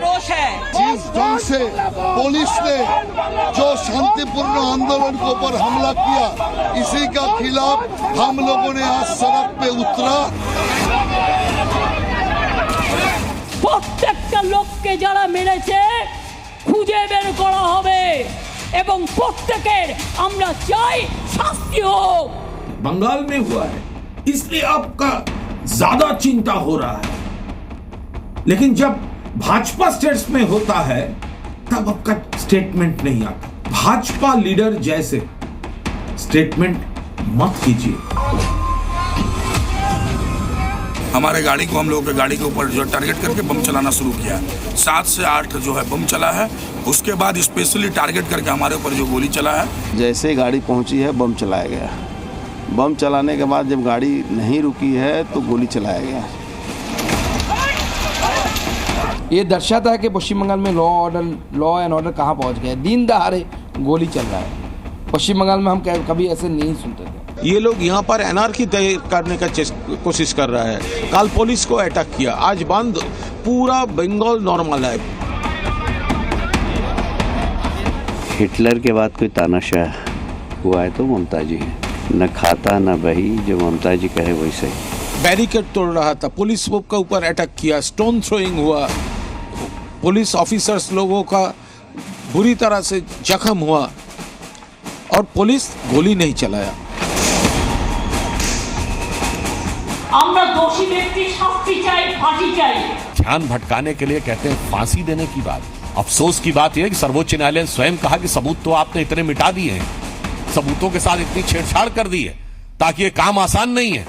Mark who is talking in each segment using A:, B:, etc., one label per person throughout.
A: रोष है।
B: जिस ढंग से पुलिस ने जो शांतिपूर्ण आंदोलन के ऊपर हमला किया, इसी का खिलाफ हम लोगों ने आज सड़क पे उतरा।
C: প্রত্যেকটা লোককে যারা মেরেছে খুঁজে বের করা হবে এবং প্রত্যেকের আমরা চাই শাস্তি হোক।
D: बंगाल में हुआ है इसलिए आपका ज्यादा चिंता हो रहा है, लेकिन जब भाजपा स्टेट्स में होता है तब आपका स्टेटमेंट नहीं आता। भाजपा लीडर जैसे स्टेटमेंट मत कीजिए।
E: हमारे गाड़ी को, हम लोगों के गाड़ी के ऊपर जो टारगेट करके बम चलाना शुरू किया। 7 से 8 जो है बम चला है। उसके बाद स्पेशली टारगेट करके हमारे ऊपर जो गोली चला है।
F: जैसे गाड़ी पहुंची है बम चलाया गया। बम चलाने के बाद जब गाड़ी नहीं रुकी है तो गोली चलाया गया।
G: ये दर्शाता है कि पश्चिम बंगाल में लॉ एंड ऑर्डर कहाँ पहुंच गया है। दिन दहाड़े गोली चल रहा है। पश्चिम बंगाल में हम कभी ऐसे नहीं सुनते थे।
H: ये लोग यहाँ पर एनआरकी तय करने का कोशिश कर रहा है। कल पुलिस को अटैक किया, आज बंद, पूरा बंगाल नॉर्मल है।
I: हिटलर के बाद कोई तानाशाह हुआ है तो ममता जी है। न खाता न बही, जो ममता जी कहे वैसे ही।
H: बैरिकेड तोड़ रहा था, पुलिस के ऊपर अटैक किया, स्टोन थ्रोइंग हुआ, पुलिस ऑफिसर्स लोगों का बुरी तरह से जख्म हुआ और पुलिस गोली नहीं चलाया।
C: আমরা দোষী ব্যক্তি শাস্তি চাই, ফাঁসি চাই।
J: ध्यान भटकाने के लिए कहते हैं फांसी देने की बात। अफसोस की बात यह है कि सर्वोच्च न्यायालय ने स्वयं कहा कि सबूत तो आपने इतने मिटा दिए हैं, सबूतों के साथ इतनी छेड़छाड़ कर दी है ताकि ये काम आसान नहीं है।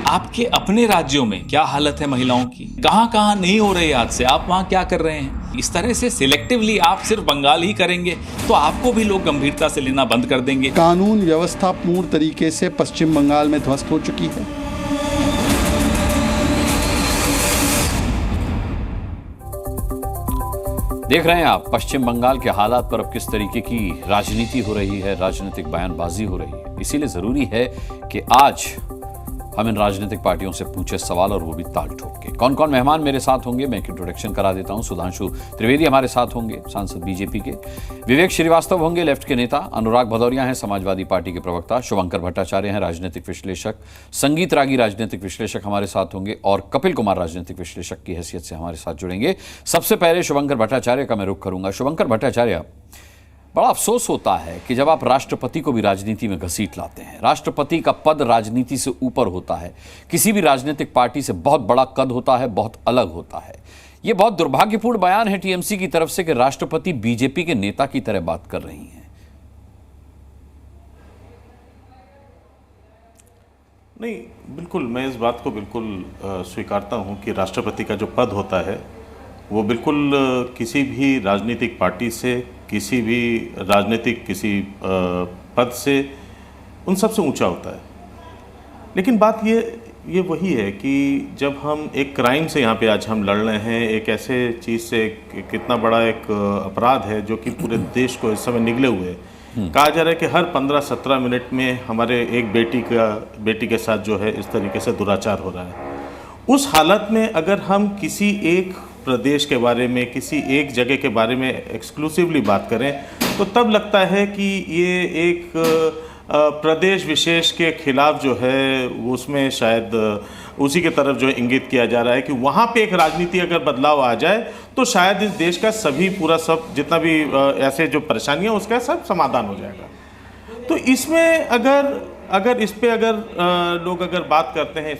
K: आपके अपने राज्यों में क्या हालत है महिलाओं की, कहां कहां नहीं हो रहे हादसे, आप वहां क्या कर रहे हैं? इस तरह से सिलेक्टिवली आप सिर्फ बंगाल ही करेंगे तो आपको भी लोग गंभीरता से लेना बंद कर देंगे।
L: कानून व्यवस्था पूर्ण तरीके से पश्चिम बंगाल में ध्वस्त हो चुकी है।
M: देख रहे हैं आप पश्चिम बंगाल के हालात पर अब किस तरीके की राजनीति हो रही है, राजनीतिक बयानबाजी हो रही है। इसीलिए जरूरी है कि आज हम इन राजनीतिक पार्टियों से पूछे सवाल और वो भी ताल ठोक के। कौन कौन मेहमान मेरे साथ होंगे मैं एक इंट्रोडक्शन करा देता हूं। सुधांशु त्रिवेदी हमारे साथ होंगे, सांसद बीजेपी के। विवेक श्रीवास्तव होंगे लेफ्ट के नेता। अनुराग भदौरिया हैं समाजवादी पार्टी के प्रवक्ता। शुभंकर भट्टाचार्य हैं राजनीतिक विश्लेषक। संगीत रागी राजनीतिक विश्लेषक हमारे साथ होंगे और कपिल कुमार राजनीतिक विश्लेषक की हैसियत से हमारे साथ जुड़ेंगे। सबसे पहले शुभंकर भट्टाचार्य का मैं रुख करूंगा। शुभंकर भट्टाचार्य, बड़ा अफसोस होता है कि जब आप राष्ट्रपति को भी राजनीति में घसीट लाते हैं। राष्ट्रपति का पद राजनीति से ऊपर होता है, किसी भी राजनीतिक पार्टी से बहुत बड़ा कद होता है, बहुत अलग होता है। यह बहुत दुर्भाग्यपूर्ण बयान है टीएमसी की तरफ से कि राष्ट्रपति बीजेपी के नेता की तरह बात कर रही हैं।
N: नहीं, बिल्कुल मैं इस बात को बिल्कुल स्वीकारता हूं कि राष्ट्रपति का जो पद होता है वो बिल्कुल किसी भी राजनीतिक पार्टी से, किसी भी राजनीतिक पद से, उन सब से ऊंचा होता है। लेकिन बात ये वही है कि जब हम एक क्राइम से यहाँ पे आज हम लड़ रहे हैं, एक ऐसे चीज़ से, कितना बड़ा एक अपराध है जो कि पूरे देश को इस समय निगले हुए है। कहा जा रहा है कि हर 15-17 मिनट में हमारे एक बेटी के साथ जो है इस तरीके से दुराचार हो रहा है। उस हालत में अगर हम किसी एक प्रदेश के बारे में, किसी एक जगह के बारे में एक्सक्लूसिवली बात करें तो तब लगता है कि ये एक प्रदेश विशेष के खिलाफ जो है उसमें शायद उसी के तरफ जो इंगित किया जा रहा है कि वहाँ पे एक राजनीति अगर बदलाव आ जाए तो शायद इस देश का सब जितना भी ऐसे जो परेशानियाँ उसका सब समाधान हो जाएगा। तो इसमें अगर इस पे लोग अगर बात करते हैं,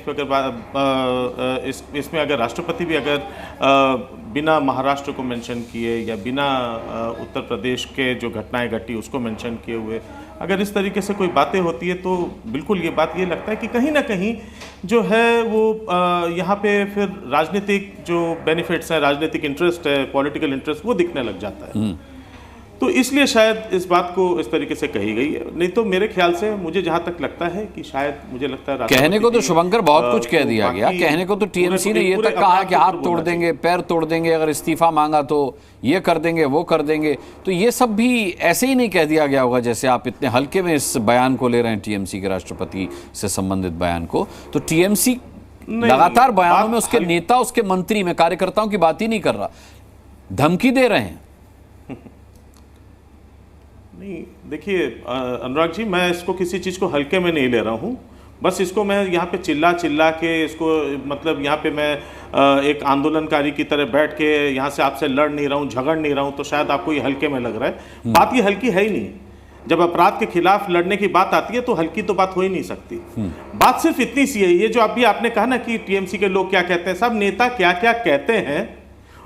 N: इसमें अगर राष्ट्रपति भी अगर बिना महाराष्ट्र को मेंशन किए या बिना उत्तर प्रदेश के जो घटनाएं घटी उसको मेंशन किए हुए अगर इस तरीके से कोई बातें होती है तो बिल्कुल ये बात ये लगता है कि कहीं ना कहीं जो है वो यहाँ पे फिर राजनीतिक जो बेनिफिट्स हैं, राजनीतिक इंटरेस्ट है, पॉलिटिकल इंटरेस्ट वो दिखने लग जाता है। तो इसलिए शायद इस बात को इस तरीके से कही गई है। नहीं तो मेरे ख्याल से मुझे जहां तक लगता है कि शायद मुझे लगता है
M: कहने को तो शुभंकर बहुत कुछ कह दिया गया। कहने को तो टीएमसी ने ये तक कहा है कि हाथ तोड़ देंगे, पैर तोड़ देंगे, अगर इस्तीफा मांगा तो ये कर देंगे, वो कर देंगे। तो ये सब भी ऐसे ही नहीं कह दिया गया होगा जैसे आप इतने हल्के में इस बयान को ले रहे हैं, टीएमसी के राष्ट्रपति से संबंधित बयान को। तो टीएमसी लगातार बयानों में उसके नेता, उसके मंत्री, में कार्यकर्ताओं की बात ही नहीं कर रहा, धमकी दे रहे हैं।
N: नहीं, देखिए अनुराग जी, मैं इसको किसी चीज को हल्के में नहीं ले रहा हूं। बस इसको मैं यहाँ पे चिल्ला के इसको, मतलब यहाँ पे मैं एक आंदोलनकारी की तरह बैठ के यहाँ से आपसे लड़ नहीं रहा हूँ, झगड़ नहीं रहा हूँ, तो शायद आपको ये हल्के में लग रहा है। बात ये हल्की है ही नहीं। जब अपराध के खिलाफ लड़ने की बात आती है तो हल्की तो बात हो ही नहीं सकती। बात सिर्फ इतनी सी है, ये जो अभी आपने कहा ना कि टीएमसी के लोग क्या कहते हैं, सब नेता क्या क्या कहते हैं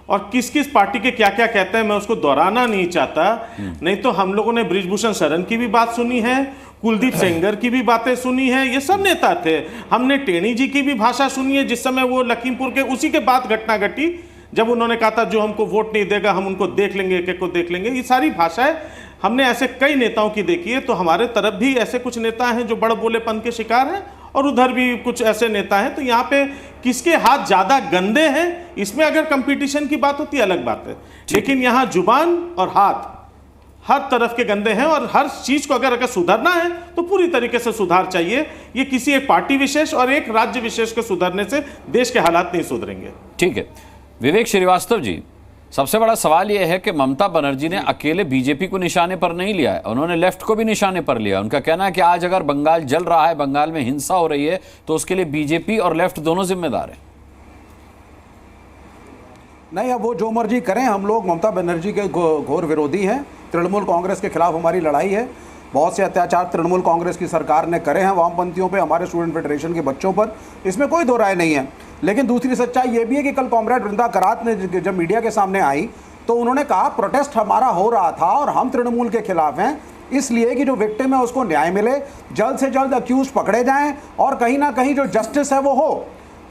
N: और किस किस पार्टी के क्या क्या कहते हैं, मैं उसको दोहराना नहीं चाहता। नहीं तो हम लोगों ने बृजभूषण शरण की भी बात सुनी है, कुलदीप सेंगर की भी बातें सुनी है, ये सब नेता थे। हमने टेनी जी की भी भाषा सुनी है, जिस समय वो लखीमपुर के उसी के बाद घटना घटी जब उन्होंने कहा था जो हमको वोट नहीं देगा हम उनको देख लेंगे, एक एक को देख लेंगे। ये सारी भाषाएं हमने ऐसे कई नेताओं की देखी है। तो हमारे तरफ भी ऐसे कुछ नेता हैं जो बड़ बोलेपन के शिकार हैं और उधर भी कुछ ऐसे नेता हैं। तो यहाँ पे किसके हाथ ज्यादा गंदे हैं, इसमें अगर कंपटीशन की बात होती है अलग बात है, लेकिन यहाँ जुबान और हाथ हर तरफ के गंदे हैं और हर चीज को अगर सुधरना है तो पूरी तरीके से सुधार चाहिए। ये किसी एक पार्टी विशेष और एक राज्य विशेष के सुधरने से देश के हालात नहीं सुधरेंगे।
M: ठीक है, विवेक श्रीवास्तव जी, सबसे बड़ा सवाल यह है कि ममता बनर्जी ने अकेले बीजेपी को निशाने पर नहीं लिया है, उन्होंने लेफ्ट को भी निशाने पर लिया। उनका कहना है कि आज अगर बंगाल जल रहा है, बंगाल में हिंसा हो रही है, तो उसके लिए बीजेपी और लेफ्ट दोनों जिम्मेदार हैं।
A: नहीं, अब वो जो मर्जी करें, हम लोग ममता बनर्जी के घोर विरोधी हैं। तृणमूल कांग्रेस के खिलाफ हमारी लड़ाई है। बहुत से अत्याचार तृणमूल कांग्रेस की सरकार ने करे हैं वामपंथियों पे, हमारे स्टूडेंट फेडरेशन के बच्चों पर, इसमें कोई दो राय नहीं है। लेकिन दूसरी सच्चाई ये भी है कि कल कॉमरेड वृंदा करात ने जब मीडिया के सामने आई तो उन्होंने कहा प्रोटेस्ट हमारा हो रहा था और हम तृणमूल के खिलाफ हैं, इसलिए कि जो विक्टिम है उसको न्याय मिले, जल्द से जल्द अक्यूज पकड़े जाएं और कहीं ना कहीं जो जस्टिस है वो हो।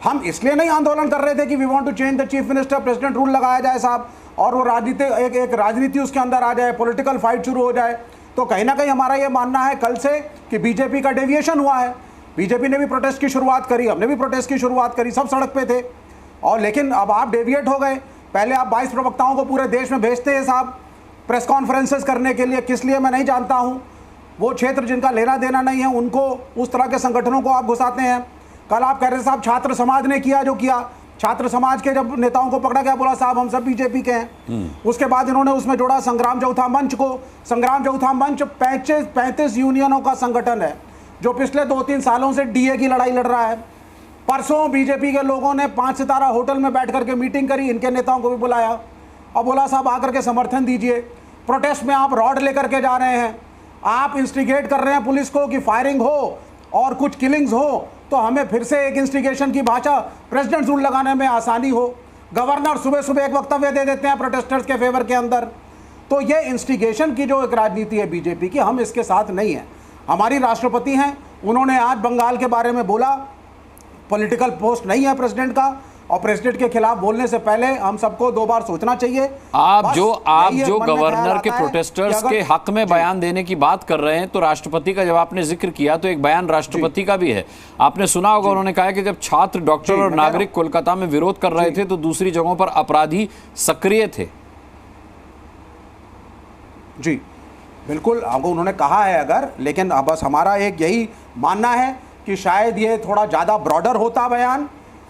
A: हम इसलिए नहीं आंदोलन कर रहे थे कि we want to change the chief minister, president rule लगाया जाए साहब, और वो राजनीति एक राजनीति उसके अंदर आ जाए, पॉलिटिकल फाइट शुरू हो जाए। तो कहीं ना कहीं हमारा ये मानना है कल से कि बीजेपी का डेविएशन हुआ है। बीजेपी ने भी प्रोटेस्ट की शुरुआत करी, हमने भी प्रोटेस्ट की शुरुआत करी, सब सड़क पे थे, और लेकिन अब आप डेविएट हो गए। पहले आप 22 प्रवक्ताओं को पूरे देश में भेजते हैं साहब प्रेस कॉन्फ्रेंसेस करने के लिए, किस लिए मैं नहीं जानता हूँ। वो क्षेत्र जिनका लेना देना नहीं है उनको, उस तरह के संगठनों को आप घुसाते हैं। कल आप कह रहे साहब छात्र समाज ने किया जो किया, छात्र समाज के जब नेताओं को पकड़ा गया बोला साहब हम सब बीजेपी के हैं। उसके बाद इन्होंने उसमें जोड़ा संग्राम चौथा मंच को। संग्राम चौथा मंच 35 यूनियनों का संगठन है जो पिछले 2-3 सालों से डीए की लड़ाई लड़ रहा है। परसों बीजेपी के लोगों ने 5 सितारा होटल में बैठ करके मीटिंग करी, इनके नेताओं को भी बुलाया और बोला साहब आकर के समर्थन दीजिए। प्रोटेस्ट में आप रॉड लेकर के जा रहे हैं, आप इंस्टिगेट कर रहे हैं पुलिस को कि फायरिंग हो और कुछ किलिंग्स हो, तो हमें फिर से एक इंस्टिगेशन की भाषा, प्रेसिडेंट रूल लगाने में आसानी हो। गवर्नर सुबह सुबह एक वक्तव्य दे देते हैं प्रोटेस्टर्स के फेवर के अंदर। तो ये इंस्टिगेशन की जो एक राजनीति है बीजेपी की, हम इसके साथ नहीं हैं। हमारी राष्ट्रपति हैं, उन्होंने आज बंगाल के बारे में बोला, पॉलिटिकल पोस्ट नहीं है प्रेसिडेंट का, और प्रेसिडेंट के खिलाफ बोलने से पहले हम सबको 2 बार सोचना चाहिए।
M: आप जो गवर्नर के प्रोटेस्टर्स के हक में बयान देने की बात कर रहे हैं, तो राष्ट्रपति का जब आपने जिक्र किया तो एक बयान राष्ट्रपति का भी है। आपने सुना होगा, उन्होंने कहा कि जब छात्र, डॉक्टर और नागरिक कोलकाता में विरोध कर रहे थे तो दूसरी जगहों पर अपराधी सक्रिय थे।
A: जी बिल्कुल, आपको उन्होंने कहा है अगर, लेकिन बस हमारा एक यही मानना है कि शायद ये थोड़ा ज़्यादा ब्रॉडर होता बयान,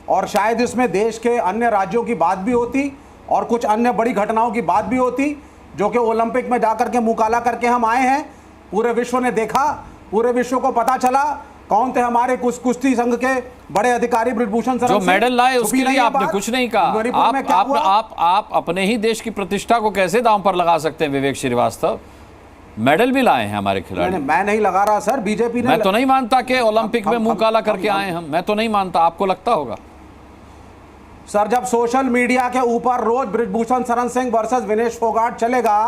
A: और शायद इसमें देश के अन्य राज्यों की बात भी होती और कुछ अन्य बड़ी घटनाओं की बात भी होती, जो कि ओलंपिक में जाकर के मुंह काला करके हम आए हैं। पूरे विश्व ने देखा, पूरे विश्व को पता चला कौन थे हमारे कुश्ती संघ के बड़े अधिकारी बृजभूषण शरण
M: जो मेडल लाए, उसके लिए आपने कुछ नहीं कहा। आप अपने ही देश की प्रतिष्ठा को कैसे दांव पर लगा सकते हैं विवेक श्रीवास्तव? मेडल भी लाए हैं हमारे खिलाड़ी।
A: मैं नहीं लगा रहा सर, बीजेपी ने।
M: मैं तो नहीं मानता कि ओलंपिक में मुंह काला करके आए हम, मैं तो नहीं मानता, आपको लगता होगा।
A: सर जब सोशल मीडिया के ऊपर रोज बृजभूषण शरण सिंह वर्सेस विनेश फोगाट चलेगा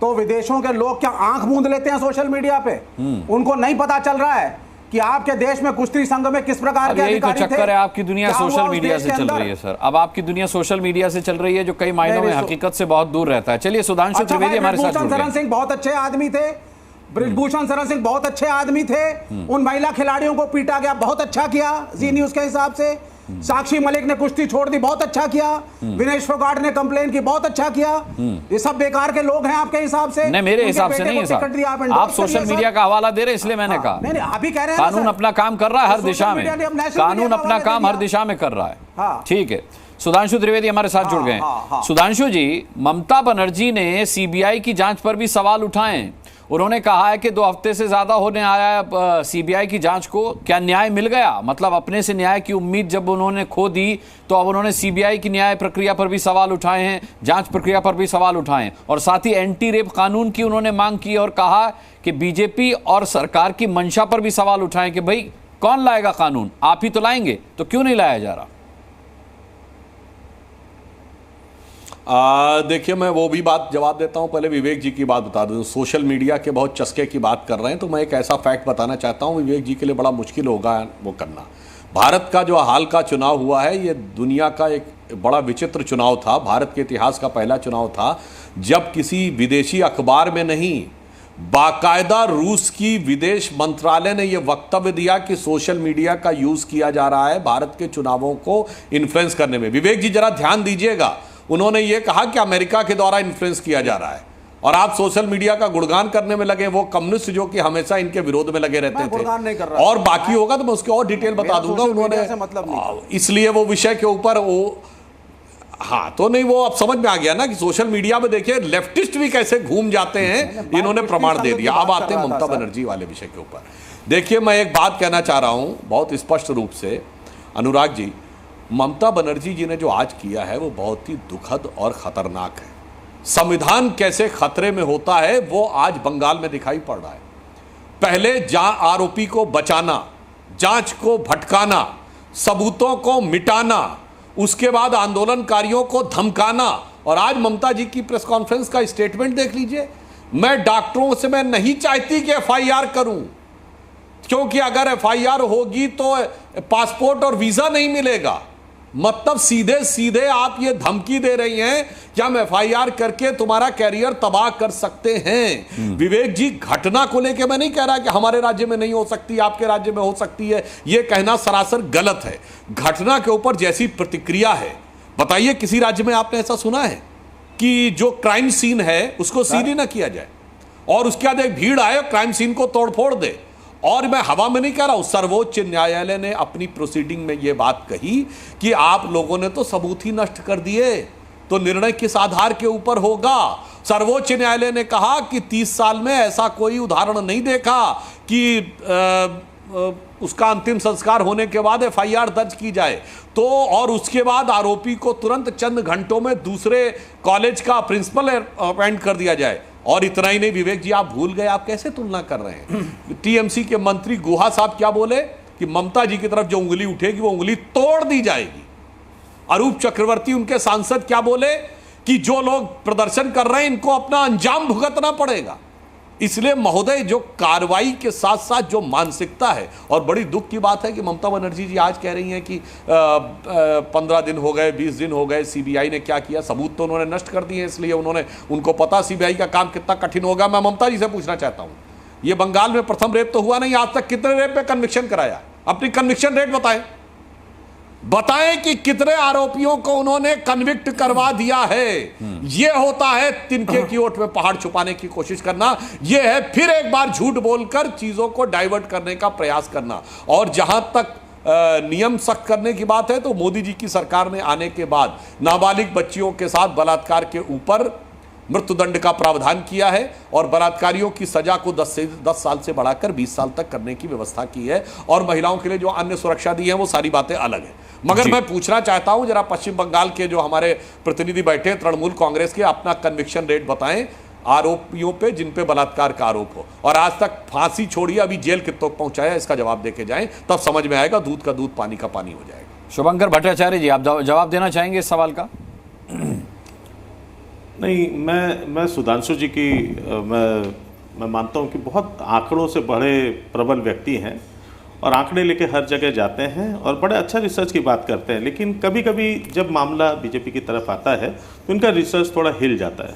A: तो विदेशों के लोग क्या आंख मूंद लेते हैं सोशल मीडिया पे? उनको नहीं पता चल रहा है कि आपके देश में कुश्ती संघ में किस प्रकार के अधिकारी थे।
M: चक्कर है, आपकी दुनिया सोशल मीडिया से चल रही है सर। अब आपकी दुनिया सोशल मीडिया से चल रही है जो कई मायनों में हकीकत से बहुत दूर रहता है। चलिए सुधांशु त्रिवेदी हमारे साथ जुड़ गए।
A: शरण सिंह बहुत अच्छे आदमी थे, बृजभूषण शरण सिंह बहुत अच्छे आदमी थे, उन महिला खिलाड़ियों को पीटा गया, बहुत अच्छा किया जी न्यूज के हिसाब से। साक्षी मलिक ने कुश्ती छोड़ दी, बहुत अच्छा किया। विनेश फोगाट ने कंप्लेन की, बहुत अच्छा किया। ये सब बेकार के लोग हैं आपके हिसाब से?
M: नहीं, मेरे हिसाब से नहीं है साहब। आप सोशल मीडिया का हवाला दे रहे हैं इसलिए मैंने कहा।
A: नहीं, आप ही कह रहे हैं
M: कानून अपना काम कर रहा है हर दिशा में, कानून अपना काम हर दिशा में कर रहा है। ठीक है, सुधांशु त्रिवेदी हमारे साथ जुड़ गए। सुधांशु जी, ममता बनर्जी ने सीबीआई की जांच पर भी सवाल उठाए। उन्होंने कहा है कि 2 हफ्ते से ज्यादा होने आया सीबीआई की जांच को, क्या न्याय मिल गया? मतलब अपने से न्याय की उम्मीद जब उन्होंने खो दी तो अब उन्होंने सीबीआई की न्याय प्रक्रिया पर भी सवाल उठाए हैं, जांच प्रक्रिया पर भी सवाल उठाए हैं, और साथ ही एंटी रेप कानून की उन्होंने मांग की और कहा कि बीजेपी और सरकार की मंशा पर भी सवाल उठाए कि भाई कौन लाएगा कानून, आप ही तो लाएंगे, तो क्यों नहीं लाया जा रहा?
J: देखिए, मैं वो भी बात जवाब देता हूं। पहले विवेक जी की बात बता दूं। सोशल मीडिया के बहुत चस्के की बात कर रहे हैं, तो मैं एक ऐसा फैक्ट बताना चाहता हूं, विवेक जी के लिए बड़ा मुश्किल होगा वो करना। भारत का जो हाल का चुनाव हुआ है, ये दुनिया का एक बड़ा विचित्र चुनाव था। भारत के इतिहास का पहला चुनाव था जब किसी विदेशी अखबार में नहीं, बाकायदा रूस की विदेश मंत्रालय ने यह वक्तव्य दिया कि सोशल मीडिया का यूज किया जा रहा है भारत के चुनावों को इन्फ्लुएंस करने में। विवेक जी जरा ध्यान दीजिएगा, उन्होंने ये कहा कि अमेरिका के द्वारा इन्फ्लुएंस किया जा रहा है, और आप सोशल मीडिया का गुणगान करने में लगे, वो कम्युनिस्ट जो कि हमेशा इनके विरोध में लगे रहते थे।
A: नहीं कर रहा,
J: और बाकी होगा तो मैं उसके और डिटेल बता दूंगा। उन्होंने मतलब इसलिए वो विषय के ऊपर वो तो नहीं, वो अब समझ में आ गया ना कि सोशल मीडिया में देखिए लेफ्टिस्ट भी कैसे घूम जाते हैं, इन्होंने प्रमाण दे दिया। अब आते हैं ममता बनर्जी वाले विषय के ऊपर। देखिए, मैं एक बात कहना चाह रहा हूं बहुत स्पष्ट रूप से, अनुराग जी, ममता बनर्जी जी ने जो आज किया है वो बहुत ही दुखद और खतरनाक है। संविधान कैसे खतरे में होता है वो आज बंगाल में दिखाई पड़ रहा है। पहले आरोपी को बचाना, जांच को भटकाना, सबूतों को मिटाना, उसके बाद आंदोलनकारियों को धमकाना, और आज ममता जी की प्रेस कॉन्फ्रेंस का स्टेटमेंट देख लीजिए। मैं डॉक्टरों से मैं नहीं चाहती कि एफआईआर करूं, क्योंकि अगर एफआईआर होगी तो पासपोर्ट और वीजा नहीं मिलेगा। मतलब सीधे सीधे आप ये धमकी दे रही हैं कि हम एफआईआर करके तुम्हारा कैरियर तबाह कर सकते हैं। विवेक जी, घटना को लेके मैं नहीं कह रहा कि हमारे राज्य में नहीं हो सकती, आपके राज्य में हो सकती है, ये कहना सरासर गलत है। घटना के ऊपर जैसी प्रतिक्रिया है, बताइए किसी राज्य में आपने ऐसा सुना है कि जो क्राइम सीन है उसको सील ही ना किया जाए और उसके बाद एक भीड़ आए क्राइम सीन को तोड़फोड़ दे? और मैं हवा में नहीं कह रहा हूं, सर्वोच्च न्यायालय ने अपनी प्रोसीडिंग में यह बात कही कि आप लोगों ने तो सबूत ही नष्ट कर दिए, तो निर्णय किस आधार के ऊपर होगा? सर्वोच्च न्यायालय ने कहा कि 30 साल में ऐसा कोई उदाहरण नहीं देखा कि उसका अंतिम संस्कार होने के बाद एफआईआर दर्ज की जाए, तो और उसके बाद आरोपी को तुरंत चंद घंटों में दूसरे कॉलेज का प्रिंसिपल अपॉइंट कर दिया जाए। और इतना ही नहीं, विवेक जी आप भूल गए, आप कैसे तुलना कर रहे हैं? टीएमसी के मंत्री गुहा साहब क्या बोले कि ममता जी की तरफ जो उंगली उठेगी वो उंगली तोड़ दी जाएगी। अरूप चक्रवर्ती उनके सांसद क्या बोले कि जो लोग प्रदर्शन कर रहे हैं इनको अपना अंजाम भुगतना पड़ेगा। इसलिए महोदय, जो कार्रवाई के साथ साथ जो मानसिकता है, और बड़ी दुख की बात है कि ममता बनर्जी जी आज कह रही हैं कि 15 दिन हो गए, 20 दिन हो गए, सीबीआई ने क्या किया, सबूत तो उन्होंने नष्ट कर दिए, इसलिए उनको पता सीबीआई का काम कितना कठिन होगा। मैं ममता जी से पूछना चाहता हूं, ये बंगाल में प्रथम रेप तो हुआ नहीं, आज तक कितने रेप पे कन्विक्शन कराया? अपनी कन्विक्शन रेट बताएं कि कितने आरोपियों को उन्होंने कन्विक्ट करवा दिया है। यह होता है तिनके की ओट में पहाड़ छुपाने की कोशिश करना, यह है फिर एक बार झूठ बोलकर चीजों को डाइवर्ट करने का प्रयास करना। और जहां तक नियम सख्त करने की बात है, तो मोदी जी की सरकार ने आने के बाद नाबालिग बच्चियों के साथ बलात्कार के ऊपर मृत्युदंड का प्रावधान किया है और बलात्कारियों की सजा को 10 साल से बढ़ाकर 20 साल तक करने की व्यवस्था की है, और महिलाओं के लिए जो अन्य सुरक्षा दी है वो सारी बातें अलग है। मगर मैं पूछना चाहता हूं, जरा पश्चिम बंगाल के जो हमारे प्रतिनिधि बैठे हैं तृणमूल कांग्रेस के, अपना कन्विक्शन रेट बताएं आरोपियों पे जिन पे बलात्कार का आरोप हो, और आज तक फांसी छोड़िए अभी जेल कितनों तक पहुंचाया, इसका जवाब देके जाएं, तब समझ में आएगा, दूध का दूध पानी का पानी हो जाएगा।
M: शुभंकर भट्टाचार्य जी, आप जवाब देना चाहेंगे इस सवाल का?
N: नहीं, मैं सुधांशु जी की मैं मानता हूं कि बहुत आंकड़ों से बड़े प्रबल व्यक्ति हैं और आंकड़े लेके हर जगह जाते हैं और बड़े अच्छा रिसर्च की बात करते हैं, लेकिन कभी कभी जब मामला बीजेपी की तरफ आता है तो इनका रिसर्च थोड़ा हिल जाता है।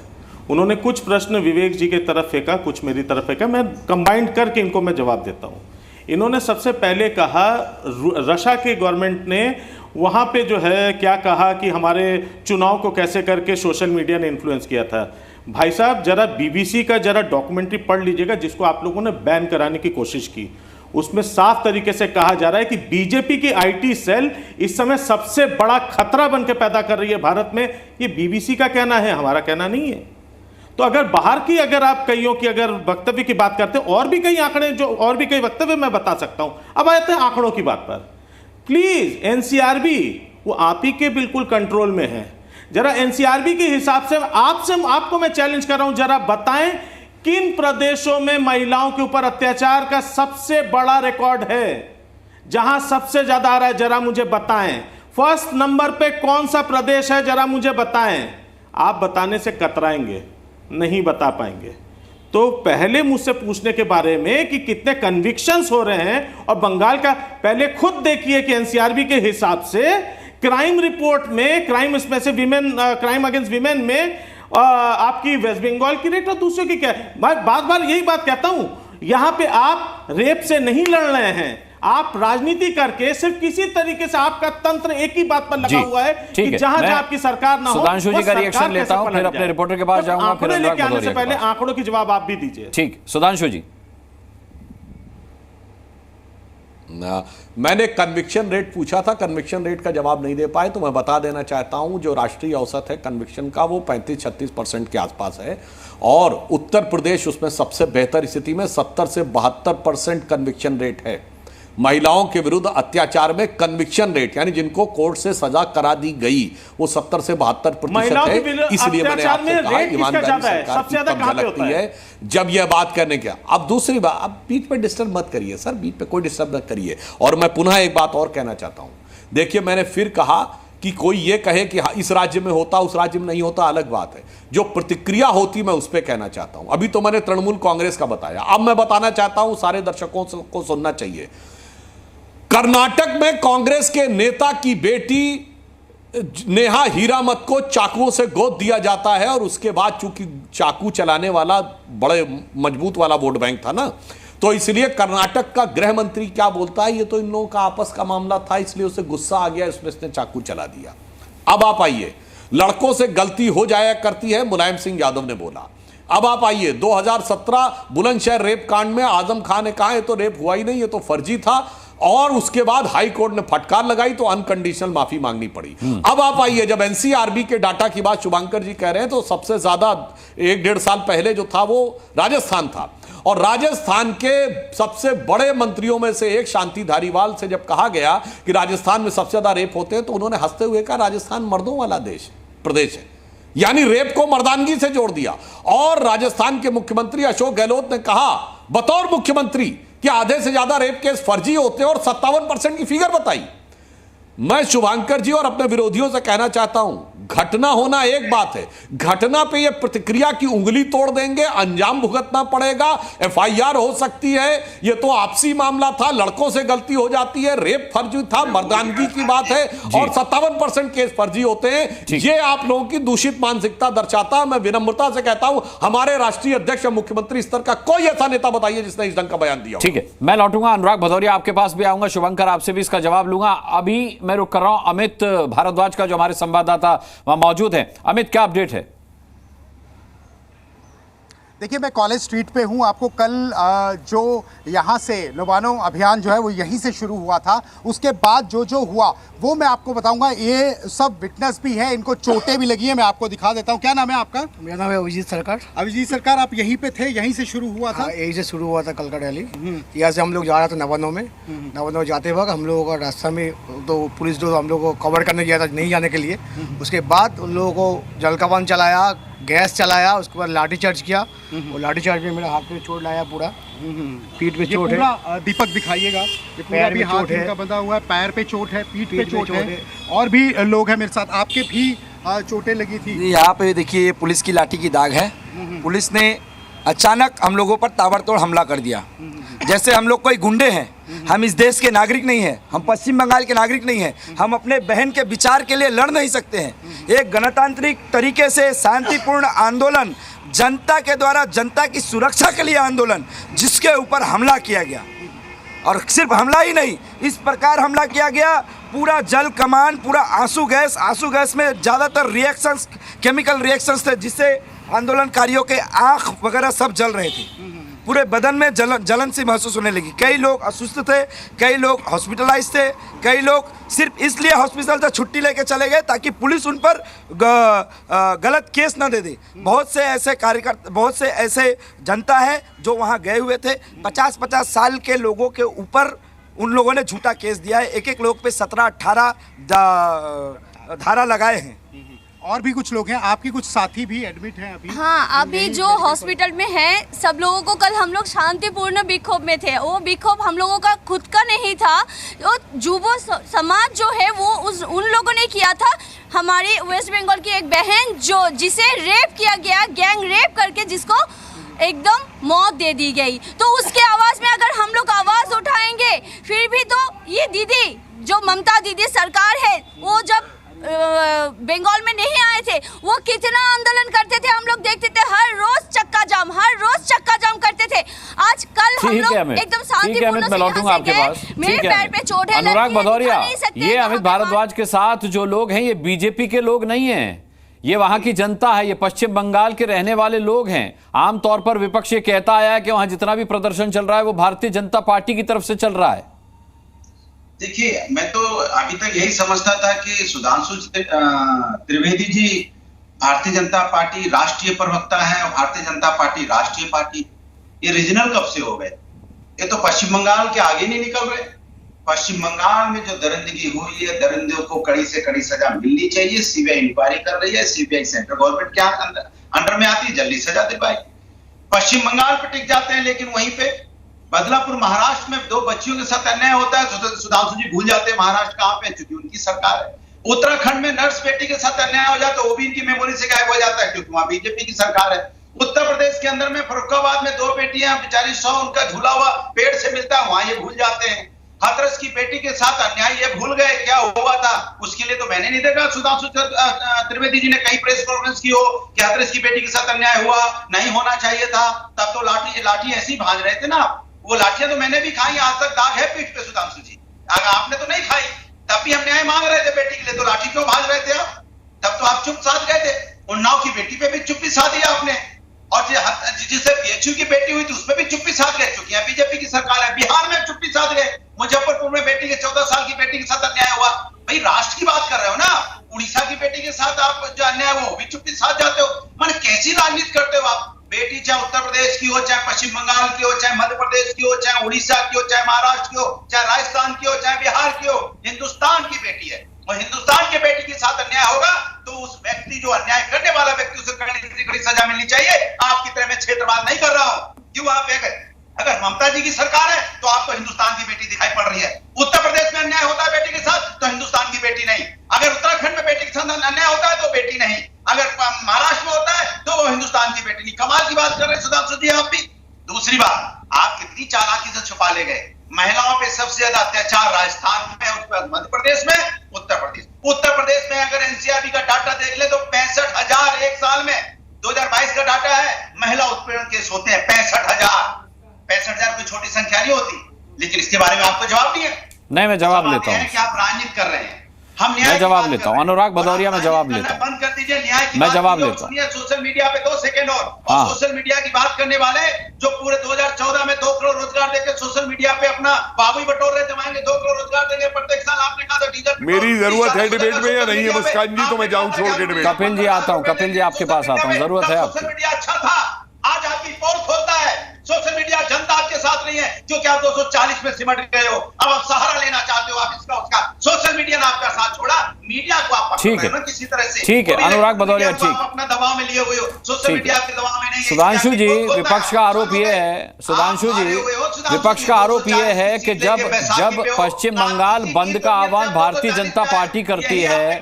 N: उन्होंने कुछ प्रश्न विवेक जी की तरफ फेंका, कुछ मेरी तरफ फेंका, मैं कंबाइंड करके इनको मैं जवाब देता हूँ। इन्होंने सबसे पहले कहा रशिया के गवर्नमेंट ने वहाँ पे जो है क्या कहा कि हमारे चुनाव को कैसे करके सोशल मीडिया ने इन्फ्लुएंस किया था। भाई साहब जरा बीबीसी का जरा डॉक्यूमेंट्री पढ़ लीजिएगा जिसको आप लोगों ने बैन कराने की कोशिश की। उसमें साफ तरीके से कहा जा रहा है कि बीजेपी की आईटी सेल इस समय सबसे बड़ा खतरा बनकर पैदा कर रही है भारत में। ये बीबीसी का कहना है, हमारा कहना नहीं है। तो अगर बाहर की अगर आप कईयों की अगर वक्तव्य की बात करते हैं, और भी कई आंकड़े जो और भी कई वक्तव्य मैं बता सकता हूं। अब आते हैं आंकड़ों की बात पर। प्लीज एनसीआरबी वो आप ही के बिल्कुल कंट्रोल में है। जरा एनसीआरबी के हिसाब से आपको मैं चैलेंज कर रहा हूं, जरा बताएं किन प्रदेशों में महिलाओं के ऊपर अत्याचार का सबसे बड़ा रिकॉर्ड है, जहां सबसे ज्यादा आ रहा है, जरा मुझे बताएं। फर्स्ट नंबर पे कौन सा प्रदेश है, जरा मुझे बताएं। आप बताने से कतराएंगे, नहीं बता पाएंगे। तो पहले मुझसे पूछने के बारे में कि कितने कन्विक्शंस हो रहे हैं, और बंगाल का पहले खुद देखिए कि एनसीआरबी के हिसाब से क्राइम रिपोर्ट में, crime specific women, crime against women में आपकी वेस्ट बंगाल की रेट और दूसरों की क्या है। बार बार यही बात कहता हूं, यहां पे आप रेप से नहीं लड़ रहे हैं, आप राजनीति करके सिर्फ किसी तरीके से आपका तंत्र एक ही बात पर लगा हुआ है कि जहां जहां आपकी सरकार ना हो।
M: सुधांशु जी का रिएक्शन लेता हूं, फिर अपने रिपोर्टर के पास जाऊंगा, फिर
N: लेके आने से पहले आंकड़ों की जवाब आप भी दीजिए।
M: ठीक, सुधांशु जी।
J: मैंने कन्विक्शन रेट पूछा था, कन्विक्शन रेट का जवाब नहीं दे पाए, तो मैं बता देना चाहता हूं जो राष्ट्रीय औसत है कन्विक्शन का वो 35-36% के आसपास है, और उत्तर प्रदेश उसमें सबसे बेहतर स्थिति में 70 से 72% कन्विक्शन रेट है। महिलाओं के विरुद्ध अत्याचार में कन्विक्शन रेट यानी जिनको कोर्ट से सजा करा दी गई वो 70 से 72% है। इसलिए मैंने आपसे कहा ईमानदारी सरकार की तब झलकती है जब यह बात करने के। अब दूसरी बात, अब बीच में डिस्टर्ब मत करिए सर, बीच पे कोई डिस्टर्ब मत करिए। और मैं पुनः एक बात और कहना चाहता हूं, देखिए मैंने फिर कहा कि कोई ये कहे कि इस राज्य में होता उस राज्य में नहीं होता, अलग बात है। जो प्रतिक्रिया होती मैं उस पर कहना चाहता हूं। अभी तो मैंने तृणमूल कांग्रेस का बताया, अब मैं बताना चाहता हूं, सारे दर्शकों को सुनना चाहिए। कर्नाटक में कांग्रेस के नेता की बेटी नेहा हीरामत को चाकुओं से गोद दिया जाता है, और उसके बाद चूंकि चाकू चलाने वाला बड़े मजबूत वाला वोट बैंक था ना, तो इसलिए कर्नाटक का गृह मंत्री क्या बोलता है, ये तो इन लोगों का आपस का मामला था, इसलिए उसे गुस्सा आ गया, इसने चाकू चला दिया। अब आप आइए, लड़कों से गलती हो जाया करती है, मुलायम सिंह यादव ने बोला। अब आप आइए, 2017 बुलंदशहर रेप कांड में आजम खान ने कहा ये तो रेप हुआ ही नहीं, ये तो फर्जी था, और उसके बाद हाई कोर्ट ने फटकार लगाई तो अनकंडीशनल माफी मांगनी पड़ी। अब आप आइए, जब एनसीआरबी के डाटा की बात शुभांकर जी कह रहे हैं, तो सबसे ज्यादा 1-1.5 साल पहले जो था वो राजस्थान था, और राजस्थान के सबसे बड़े मंत्रियों में से एक शांति धारीवाल से जब कहा गया कि राजस्थान में सबसे ज्यादा रेप होते हैं, तो उन्होंने हंसते हुए कहा राजस्थान मर्दों वाला प्रदेश है, यानी रेप को मर्दानगी से जोड़ दिया। और राजस्थान के मुख्यमंत्री अशोक गहलोत ने कहा बतौर मुख्यमंत्री कि आधे से ज्यादा रेप केस फर्जी होते हैं, और 57% की फिगर बताई। मैं शुभांकर जी और अपने विरोधियों से कहना चाहता हूं, घटना होना एक बात है, घटना पे ये प्रतिक्रिया की उंगली तोड़ देंगे, अंजाम भुगतना पड़ेगा, एफआईआर हो सकती है, ये तो आपसी मामला था, लड़कों से गलती हो जाती है, रेप फर्जी था, मर्दानगी की बात है, और 57% केस फर्जी होते हैं। ये आप लोगों की दूषित मानसिकता दर्शाता है। मैं विनम्रता से कहता हूं, हमारे राष्ट्रीय अध्यक्ष मुख्यमंत्री स्तर का कोई ऐसा नेता बताइए जिसने इस ढंग का बयान दिया।
M: ठीक है, मैं लौटूंगा, अनुराग भदौरिया आपके पास भी आऊंगा, शुभंकर आपसे भी इसका जवाब लूंगा। अभी मैं रुक कर रहा हूं अमित भारद्वाज का, जो हमारे संवाददाता वहां मौजूद है। अमित, क्या अपडेट है?
O: देखिए, मैं कॉलेज स्ट्रीट पे हूँ। आपको कल जो यहाँ से नवानो अभियान जो है वो यहीं से शुरू हुआ था, उसके बाद जो हुआ वो मैं आपको बताऊंगा। ये सब विटनेस भी है, इनको चोटें भी लगी हैं, मैं आपको दिखा देता हूँ। क्या नाम है आपका?
P: मेरा नाम है अभिजीत सरकार।
O: अभिजीत सरकार, आप यहीं पे थे, यहीं से शुरू हुआ था?
P: यहीं से शुरू हुआ था, कलका रैली। यहाँ से हम लोग जा रहे थे नवानो में। नवानो जाते वक्त हम लोगों का रास्ता में तो पुलिस जो हम लोग को कवर करने गया था नहीं जाने के लिए, उसके बाद उन लोगों को जलकाबान चलाया, गैस चलाया, उसके बाद लाठी चार्ज किया, और लाठी चार्ज में मेरा हाथ पे चोट लाया, पूरा पीठ पे चोट है।
O: दीपक दिखाइएगा, पैर भी हाथ इनका बंधा हुआ है, पैर पे चोट है, पीठ पे चोट है, और भी लोग हैं मेरे साथ। आपके भी चोटें लगी थी?
Q: यहाँ पे देखिए, पुलिस की लाठी की दाग है। पुलिस ने अचानक हम लोगों पर ताबड़तोड़ हमला कर दिया, जैसे हम लोग कोई गुंडे हैं। हम इस देश के नागरिक नहीं हैं, हम पश्चिम बंगाल के नागरिक नहीं हैं, हम अपने बहन के विचार के लिए लड़ नहीं सकते हैं। एक गणतांत्रिक तरीके से शांतिपूर्ण आंदोलन, जनता के द्वारा जनता की सुरक्षा के लिए आंदोलन, जिसके ऊपर हमला किया गया, और सिर्फ हमला ही नहीं, इस प्रकार हमला किया गया, पूरा जल कमान, पूरा आंसू गैस में ज़्यादातर रिएक्शंस, केमिकल रिएक्शंस थे, जिससे आंदोलनकारियों के आँख वगैरह सब जल रहे थे, पूरे बदन में जलन सी महसूस होने लगी। कई लोग असुस्थ थे, कई लोग हॉस्पिटलाइज थे, कई लोग सिर्फ इसलिए हॉस्पिटल से छुट्टी लेके चले गए ताकि पुलिस उन पर गलत केस न दे दे। बहुत से ऐसे कार्यकर्ता, बहुत से ऐसे जनता है जो वहाँ गए हुए थे। 50-50 साल के लोगों के ऊपर उन लोगों ने झूठा केस दिया है। एक लोग पे 17-18 धारा लगाए हैं।
O: और भी कुछ लोग हैं, आपके कुछ साथी भी एडमिट हैं अभी?
R: हाँ, अभी जो हॉस्पिटल में हैं सब लोगों को, कल हम लोग शांतिपूर्ण विक्षोभ में थे, वो विक्षोभ हम लोगों का खुद का नहीं था, तो जुबो समाज जो है वो उन लोगों ने किया था। हमारी वेस्ट बंगाल की एक बहन जिसे रेप किया गया, गैंग रेप करके जिसको एकदम मौत दे दी गई, तो उसके आवाज़ में अगर हम लोग आवाज़ उठाएंगे, फिर भी तो ये दीदी जो ममता दीदी सरकार है, वो जब बंगाल में नहीं आए थे, वो कितना आंदोलन करते थे, हम लोग देखते थे, हर रोज चक्का जाम करते थे। आज कल हम लोग एकदम शांतिपूर्ण
M: मैं लौटूंगा आपके पास।
R: मेरे पैर पे चोट है।
M: अनुराग भदौरिया, ये अमित भारद्वाज के साथ जो लोग हैं, ये बीजेपी के लोग नहीं हैं, ये वहां की जनता है, ये पश्चिम बंगाल के रहने वाले लोग हैं। आमतौर पर विपक्ष ये कहता आया है कि वहां जितना भी प्रदर्शन चल रहा है वो भारतीय जनता पार्टी की तरफ से चल रहा है।
S: देखिए, मैं तो अभी तक यही समझता था कि सुधांशु त्रिवेदी जी भारतीय जनता पार्टी राष्ट्रीय प्रवक्ता है और भारतीय जनता पार्टी राष्ट्रीय पार्टी, ये रीजनल कब से हो गए? ये तो पश्चिम बंगाल के आगे नहीं निकल रहे। पश्चिम बंगाल में जो दरिंदगी हुई है, दरिंदों को कड़ी से कड़ी सजा मिलनी चाहिए। सीबीआई इंक्वायरी कर रही है, सीबीआई सेंट्रल गवर्नमेंट के अंडर में आती है, जल्दी सजा दे पाएगी। पश्चिम बंगाल पे टिक जाते हैं, लेकिन वहीं पे बदलापुर महाराष्ट्र में 2 बच्चियों के साथ अन्याय होता है, सुधांशु जी भूल जाते हैं महाराष्ट्र कहां पे, क्योंकि उनकी सरकार है। उत्तराखंड में नर्स बेटी के साथ अन्याय हो जाता है, वो भी इनकी मेमोरी से गायब हो जाता है, क्योंकि वहां बीजेपी की सरकार है। उत्तर प्रदेश के अंदर में फरुखाबाद में 2 बेटियां बेचारी 100 उनका झूला हुआ पेड़ से मिलता है, वहां ये भूल जाते हैं। हाथरस की बेटी के साथ अन्याय ये भूल गए क्या हुआ था। उसके लिए तो मैंने नहीं देखा सुधांशु त्रिवेदी जी ने कहीं प्रेस कॉन्फ्रेंस की हो कि हाथरस की बेटी के साथ अन्याय हुआ, नहीं होना चाहिए था। तब तो लाठी ऐसी भांज रहे थे ना, वो लाठियां तो मैंने भी खाई, आज तक दाग है पीठ पे सुधांशु जी। अगर आपने तो नहीं खाई, तब भी हम न्याय मांग रहे थे बेटी के लिए, तो लाठी क्यों भांज रहे थे आप? तब तो आप चुप साध गए थे। उन्नाव की बेटी पे भी चुप्पी साधी आपने, और जिससे बीएचयू की बेटी हुई थी उसमें भी चुप्पी साध गए, क्योंकि यहाँ बीजेपी की सरकार है। बिहार में चुप्पी साध गए, मुजफ्फरपुर में बेटी के 14 साल की बेटी के साथ अन्याय हुआ। भाई राष्ट्र की बात कर रहे हो ना, उड़ीसा की बेटी के साथ आप जो अन्याय हुआ वो भी चुप्पी साध जाते हो। माने कैसी राजनीति करते हो आप? बेटी चाहे उत्तर प्रदेश की हो, चाहे पश्चिम बंगाल की हो, चाहे मध्य प्रदेश की हो, चाहे उड़ीसा की हो, चाहे महाराष्ट्र की हो, चाहे राजस्थान की हो, चाहे बिहार की हो, हिंदुस्तान की बेटी है। और हिंदुस्तान की बेटी के साथ अन्याय होगा तो उस व्यक्ति, जो अन्याय करने वाला व्यक्ति, उसे कड़ी सजा मिलनी चाहिए। आपकी तरह मैं क्षेत्रवाद नहीं कर रहा हूं। क्यों आप अगर ममता जी की सरकार है तो आपको हिंदुस्तान की बेटी दिखाई पड़ रही है। उत्तर प्रदेश में अन्याय होता है बेटी के साथ तो हिंदुस्तान की बेटी नहीं। अगर उत्तराखंड में बेटी के साथ अन्याय होता है तो बेटी नहीं। अगर महाराष्ट्र में होता है तो वो हिंदुस्तान की बेटी नहीं। कमाल की बात कर रहे हैं सुधांशु जी आप भी। दूसरी बात, आप कितनी चालाकी से छुपा ले गए। महिलाओं पे सबसे ज्यादा अत्याचार राजस्थान में, उसके बाद मध्य प्रदेश में, उत्तर प्रदेश में अगर एनसीआरबी का डाटा देख ले तो 65,000 एक साल में, 2022 का डाटा है, महिला उत्पीड़न केस होते हैं 65,000। 65,000 कोई छोटी संख्या नहीं होती, लेकिन इसके बारे में आपको जवाब नहीं है।
M: नहीं, मैं जवाब लेता हूँ
S: कि आप राजनीति कर रहे हैं।
M: मैं जवाब लेता हूँ अनुराग भदौरिया, मैं जवाब लेता हूँ।
S: बंद कर दीजिए न्याय की
M: मैं
S: बात।
M: जवाब लेता हूँ।
S: सोशल मीडिया पे 2 सेकंड और सोशल मीडिया की बात करने वाले जो पूरे 2014 में 2 करोड़ रोजगार देकर सोशल मीडिया पे अपना बाबू बटोर रहे, जमाएंगे 2 करोड़ रोजगार देंगे प्रत्येक साल। आपने कहा था डीजल
T: मेरी जरूरत है डिबेट में या नहीं है मुस्कान जी, तो मैं जाऊं छोड़ के डिबेट।
M: कपिल जी आता हूँ, कपिल जी आपके पास आता हूँ, जरूरत है आपको।
S: सोशल मीडिया अच्छा था, आज आपकी पोल खोलता है। सोशल मीडिया जनता आपके साथ नहीं है, क्योंकि आप 240 में सिमट गए हो। अब आप सहारा लेना चाहते हो, आप इसका उसका। सोशल मीडिया ने आपका साथ छोड़ा, मीडिया को आप
M: ठीक है
S: किसी तरह से।
M: ठीक है अनुराग भदौरिया, ठीक,
S: अपना दबाव में लिए हुए हो। सोशल मीडिया के दबाव में नहीं।
M: सुधांशु जी, विपक्ष का आरोप ये है, सुधांशु जी विपक्ष का आरोप ये है कि जब पश्चिम बंगाल बंद का आह्वान भारतीय जनता पार्टी करती है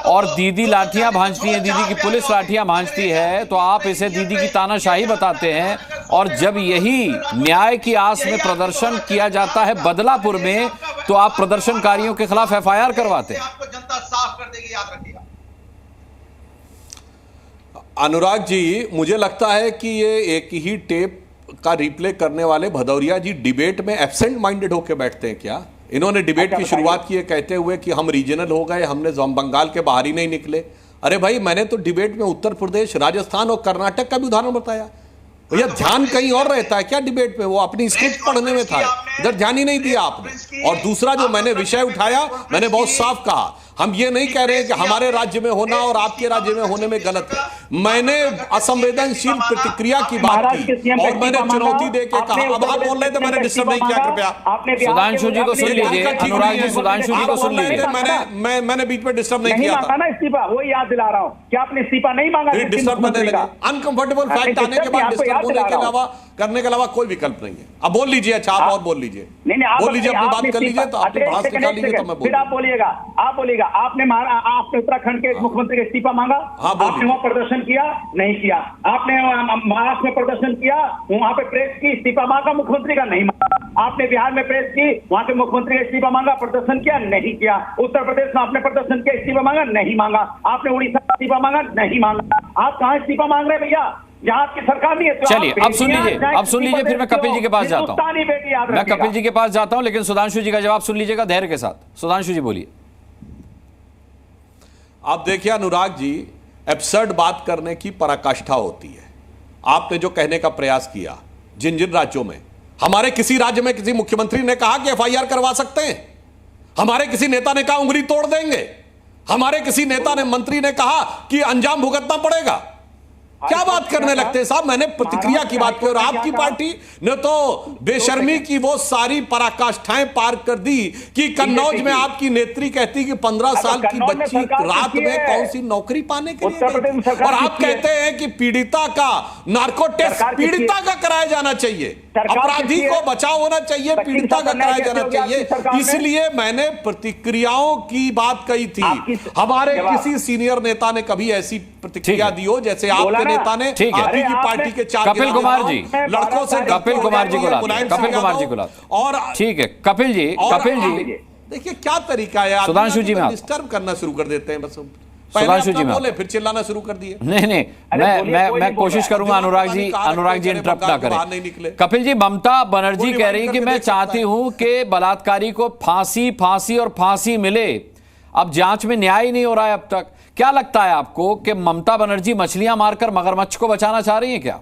M: और दीदी लाठियां भांजती है, दीदी की पुलिस लाठियां भांजती है, तो आप इसे दीदी की तानाशाही बताते हैं। और जब यही न्याय की आस में प्रदर्शन किया जाता है बदलापुर में, तो आप प्रदर्शनकारियों के खिलाफ एफआईआर करवाते हैं।
S: जनता साफ कर देगी, याद रखिएगा।
T: अनुराग जी, मुझे लगता है कि ये एक ही टेप
J: का रिप्ले करने वाले भदौरिया जी डिबेट में एब्सेंट माइंडेड होकर बैठते हैं क्या? इन्होंने डिबेट की शुरुआत की है कहते हुए कि हम रीजनल हो गए, हमने बंगाल के बाहर ही नहीं निकले। अरे भाई, मैंने तो डिबेट में उत्तर प्रदेश, राजस्थान और कर्नाटक का भी उदाहरण बताया। भैया ध्यान कहीं और रहता है क्या डिबेट में? वो अपनी स्क्रिप्ट पढ़ने में था, इधर ध्यान ही नहीं दिया आपने। और दूसरा जो मैंने विषय उठाया, मैंने बहुत साफ कहा, हम ये नहीं कह रहे हैं कि हमारे राज्य में होना और आपके राज्य में होने में गलत है। मैंने असंवेदनशील प्रतिक्रिया की बात की और मैंने चुनौती देके कहा। अब आप बोल रहे थे, मैंने डिस्टर्ब नहीं किया, कृपया
M: सुधांशु जी को सुन लीजिए, अनुराग जी सुधांशु जी को सुन लीजिए।
J: मैंने बीच में डिस्टर्ब नहीं किया था
U: ना इस्तीफा, वो याद दिला रहा हूँ कि आपने इस्तीफा नहीं मांगा।
J: डिस्टर्ब करने लगे, अनकंफर्टेबल फैक्ट आने के बाद डिस्टर्ब होने के अलावा करने के अलावा कोई विकल्प नहीं है। अब बोल लीजिए, अच्छा आप और बोल लीजिए, बोल लीजिए, अपनी बात कर लीजिए, तो अपनी बात निकाल लीजिए, तो मैं
U: फिर आप बोलिएगा आपने उत्तराखंड के मुख्यमंत्री का इस्तीफा मांगा, आपने वहां प्रदर्शन किया नहीं किया, आपने महाराष्ट्र में प्रदर्शन किया, वहां पे प्रेस की इस्तीफा मांगा, मुख्यमंत्री का नहीं मांगा, आपने बिहार में प्रेस की, वहां के मुख्यमंत्री का इस्तीफा मांगा, प्रदर्शन किया नहीं किया, उत्तर प्रदेश में आपने प्रदर्शन किया, इस्तीफा मांगा नहीं मांगा, आपने उड़ीसा में इस्तीफा मांगा नहीं मांगा। आप कहां इस्तीफा मांग रहे हैं भैया? जहां आपकी सरकार नहीं है।
M: चलिए अब सुन लीजिए, फिर मैं कपिल जी के पास जाता हूं। मैं कपिल जी के पास जाता हूं, लेकिन सुधांशु जी का जवाब सुन लीजिएगा धैर्य के साथ। सुधांशु जी बोलिए।
J: आप देखिए अनुराग जी, एब्सर्ड बात करने की पराकाष्ठा होती है। आपने जो कहने का प्रयास किया, जिन जिन राज्यों में, हमारे किसी राज्य में किसी मुख्यमंत्री ने कहा कि एफआईआर करवा सकते हैं? हमारे किसी नेता ने कहा उंगली तोड़ देंगे? हमारे किसी नेता ने, मंत्री ने कहा कि अंजाम भुगतना पड़ेगा? क्या बात करने लगते हैं साहब? मैंने प्रतिक्रिया की बात की और आपकी पार्टी ने तो बेशर्मी की वो सारी पराकाष्ठाएं पार कर दी कि कन्नौज में आपकी नेत्री कहती कि 15 साल की बच्ची रात में कौन सी नौकरी पाने के लिए गई थी। और आप कहते हैं कि पीड़िता का नार्को टेस्ट पीड़िता का कराया जाना चाहिए, अपराधी को बचाव होना चाहिए, पीड़िता का कराया जाना चाहिए। इसलिए मैंने प्रतिक्रियाओं की बात कही थी। हमारे किसी सीनियर नेता ने कभी ऐसी प्रतिक्रिया दी हो जैसे आपके नेता ने आपकी पार्टी के 4
M: कपिल कुमार जी,
J: लड़कों से
M: कपिल कुमार जी को और ठीक है कपिल जी
J: देखिए क्या तरीका है,
M: सुधांशु जी में
J: डिस्टर्ब करना शुरू कर देते हैं। बस
M: सुधांशु जी
J: बोले फिर चिल्लाना शुरू कर दिए।
M: नहीं, मैं कोशिश करूंगा अनुराग जी इंटरप्ट ना करें। कपिल जी, ममता बनर्जी कह रही कि मैं चाहती हूं कि बलात्कारी को फांसी और फांसी मिले। अब जांच में न्याय नहीं हो रहा है अब तक। क्या लगता है आपको कि ममता बनर्जी मछलियां मारकर मगरमच्छ को बचाना चाह रही हैं क्या?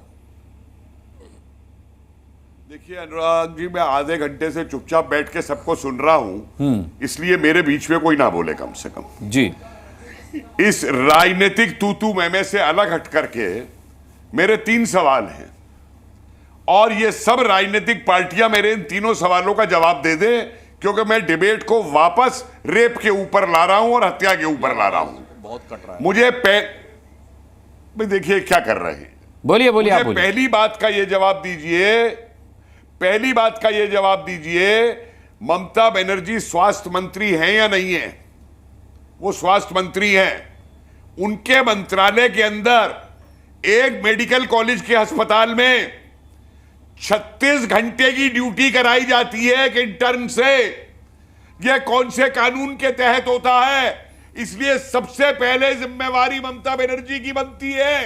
T: देखिए अनुराग जी, मैं आधे घंटे से चुपचाप बैठ के सबको सुन रहा हूं, इसलिए मेरे बीच में कोई ना बोले कम से कम
M: जी।
T: इस राजनीतिक तू मैं से अलग हट करके मेरे 3 सवाल हैं और ये सब राजनीतिक पार्टियां मेरे इन तीनों सवालों का जवाब दे दें, क्योंकि मैं डिबेट को वापस रेप के ऊपर ला रहा हूं और हत्या के ऊपर ला रहा हूं।
J: बहुत कट रहा है।
T: मुझे देखिए क्या कर रहे हैं।
M: बोलिए आप बोलिए।
T: पहली बात का ये जवाब दीजिए, ममता बनर्जी स्वास्थ्य मंत्री हैं या नहीं है? वो स्वास्थ्य मंत्री हैं। उनके मंत्रालय के अंदर एक मेडिकल कॉलेज के अस्पताल में 36 घंटे की ड्यूटी कराई जाती है एक इंटर्न से। यह कौन से कानून के तहत होता है? इसलिए सबसे पहले जिम्मेवारी ममता बनर्जी की बनती है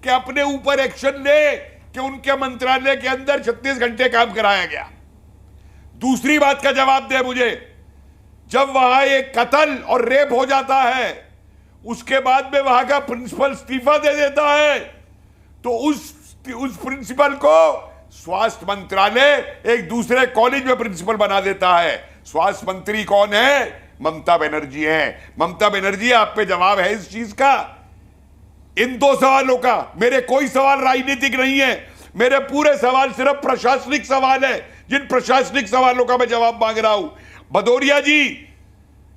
T: कि अपने ऊपर एक्शन ले कि उनके मंत्रालय के अंदर 36 घंटे काम कराया गया। दूसरी बात का जवाब दे मुझे, जब वहां एक कत्ल और रेप हो जाता है, उसके बाद में वहां का प्रिंसिपल इस्तीफा दे देता है, तो उस प्रिंसिपल को स्वास्थ्य मंत्रालय एक दूसरे कॉलेज में प्रिंसिपल बना देता है। स्वास्थ्य मंत्री कौन है? ममता बनर्जी है। ममता बनर्जी, आप पे जवाब है इस चीज का? इन 2 सवालों का। मेरे कोई सवाल राजनीतिक नहीं है, मेरे पूरे सवाल सिर्फ प्रशासनिक सवाल है, जिन प्रशासनिक सवालों का मैं जवाब मांग रहा हूं। भदौरिया जी,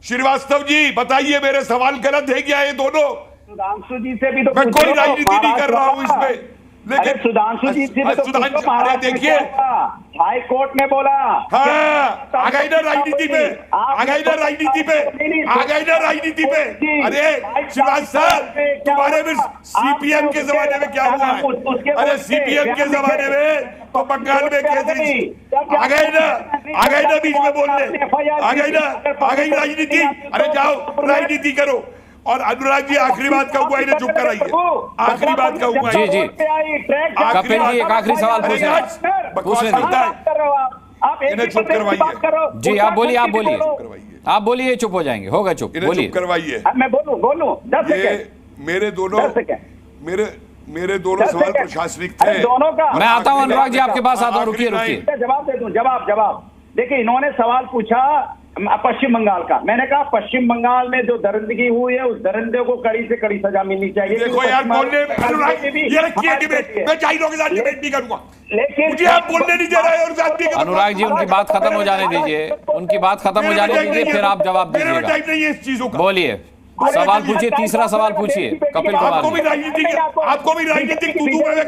T: श्रीवास्तव जी, बताइए मेरे सवाल गलत है क्या ये दोनों?
U: सुधांशु जी से भी तो
T: मैं कोई राजनीति नहीं कर रहा हूं इसमें, लेकिन
U: सुधांशु जी से भी तो
T: देखिए
U: हाई कोर्ट ने बोला।
T: हाँ, आ गई ना राजनीति पे, अरे शिवराज सर, तुम्हारे में सीपीएम के जमाने में क्या हुआ है? अरे सीपीएम के जमाने में तो बंगाल में केजरी आ गए ना बीच में बोलने, आ गई राजनीति। अरे जाओ राजनीति करो। और अनुराग जी आखिरी बात कहूंगा, इन्हें चुप कराइए। आखिरी बात कहूंगा
M: जी जी कपिल जी एक आखिरी सवाल पूछ रहे
T: इन्हें चुप करवाइए।
M: जी आप बोलिए आप बोलिए चुप हो जाएंगे, होगा चुप, बोलिए।
T: चुप करवाइए।
U: मैं बोलूं 10 सेकंड।
T: मेरे दोनों सवाल प्रशासनिक थे।
U: दोनों का
M: मैं आता हूं अनुराग जी आपके पास आता हूं, रुकिए
U: जवाब दे दूं। जवाब देखिए, इन्होंने सवाल पूछा पश्चिम बंगाल का। मैंने कहा पश्चिम बंगाल में जो दरिंदगी हुई है उस दरिंदे को कड़ी से कड़ी सजा मिलनी चाहिए।
T: देखो यार, बोलने मैं जाहिरों के साथ डिबेट नहीं करूंगा, लेकिन मुझे आप बोलने नहीं दे रहे।
M: अनुराग जी उनकी बात खत्म हो जाने दीजिए, फिर आप जवाब दीजिएगा। बोलिए, सवाल पूछिए, तीसरा सवाल पूछिए कपिल कुमार।
T: आपको भी राजनीतिक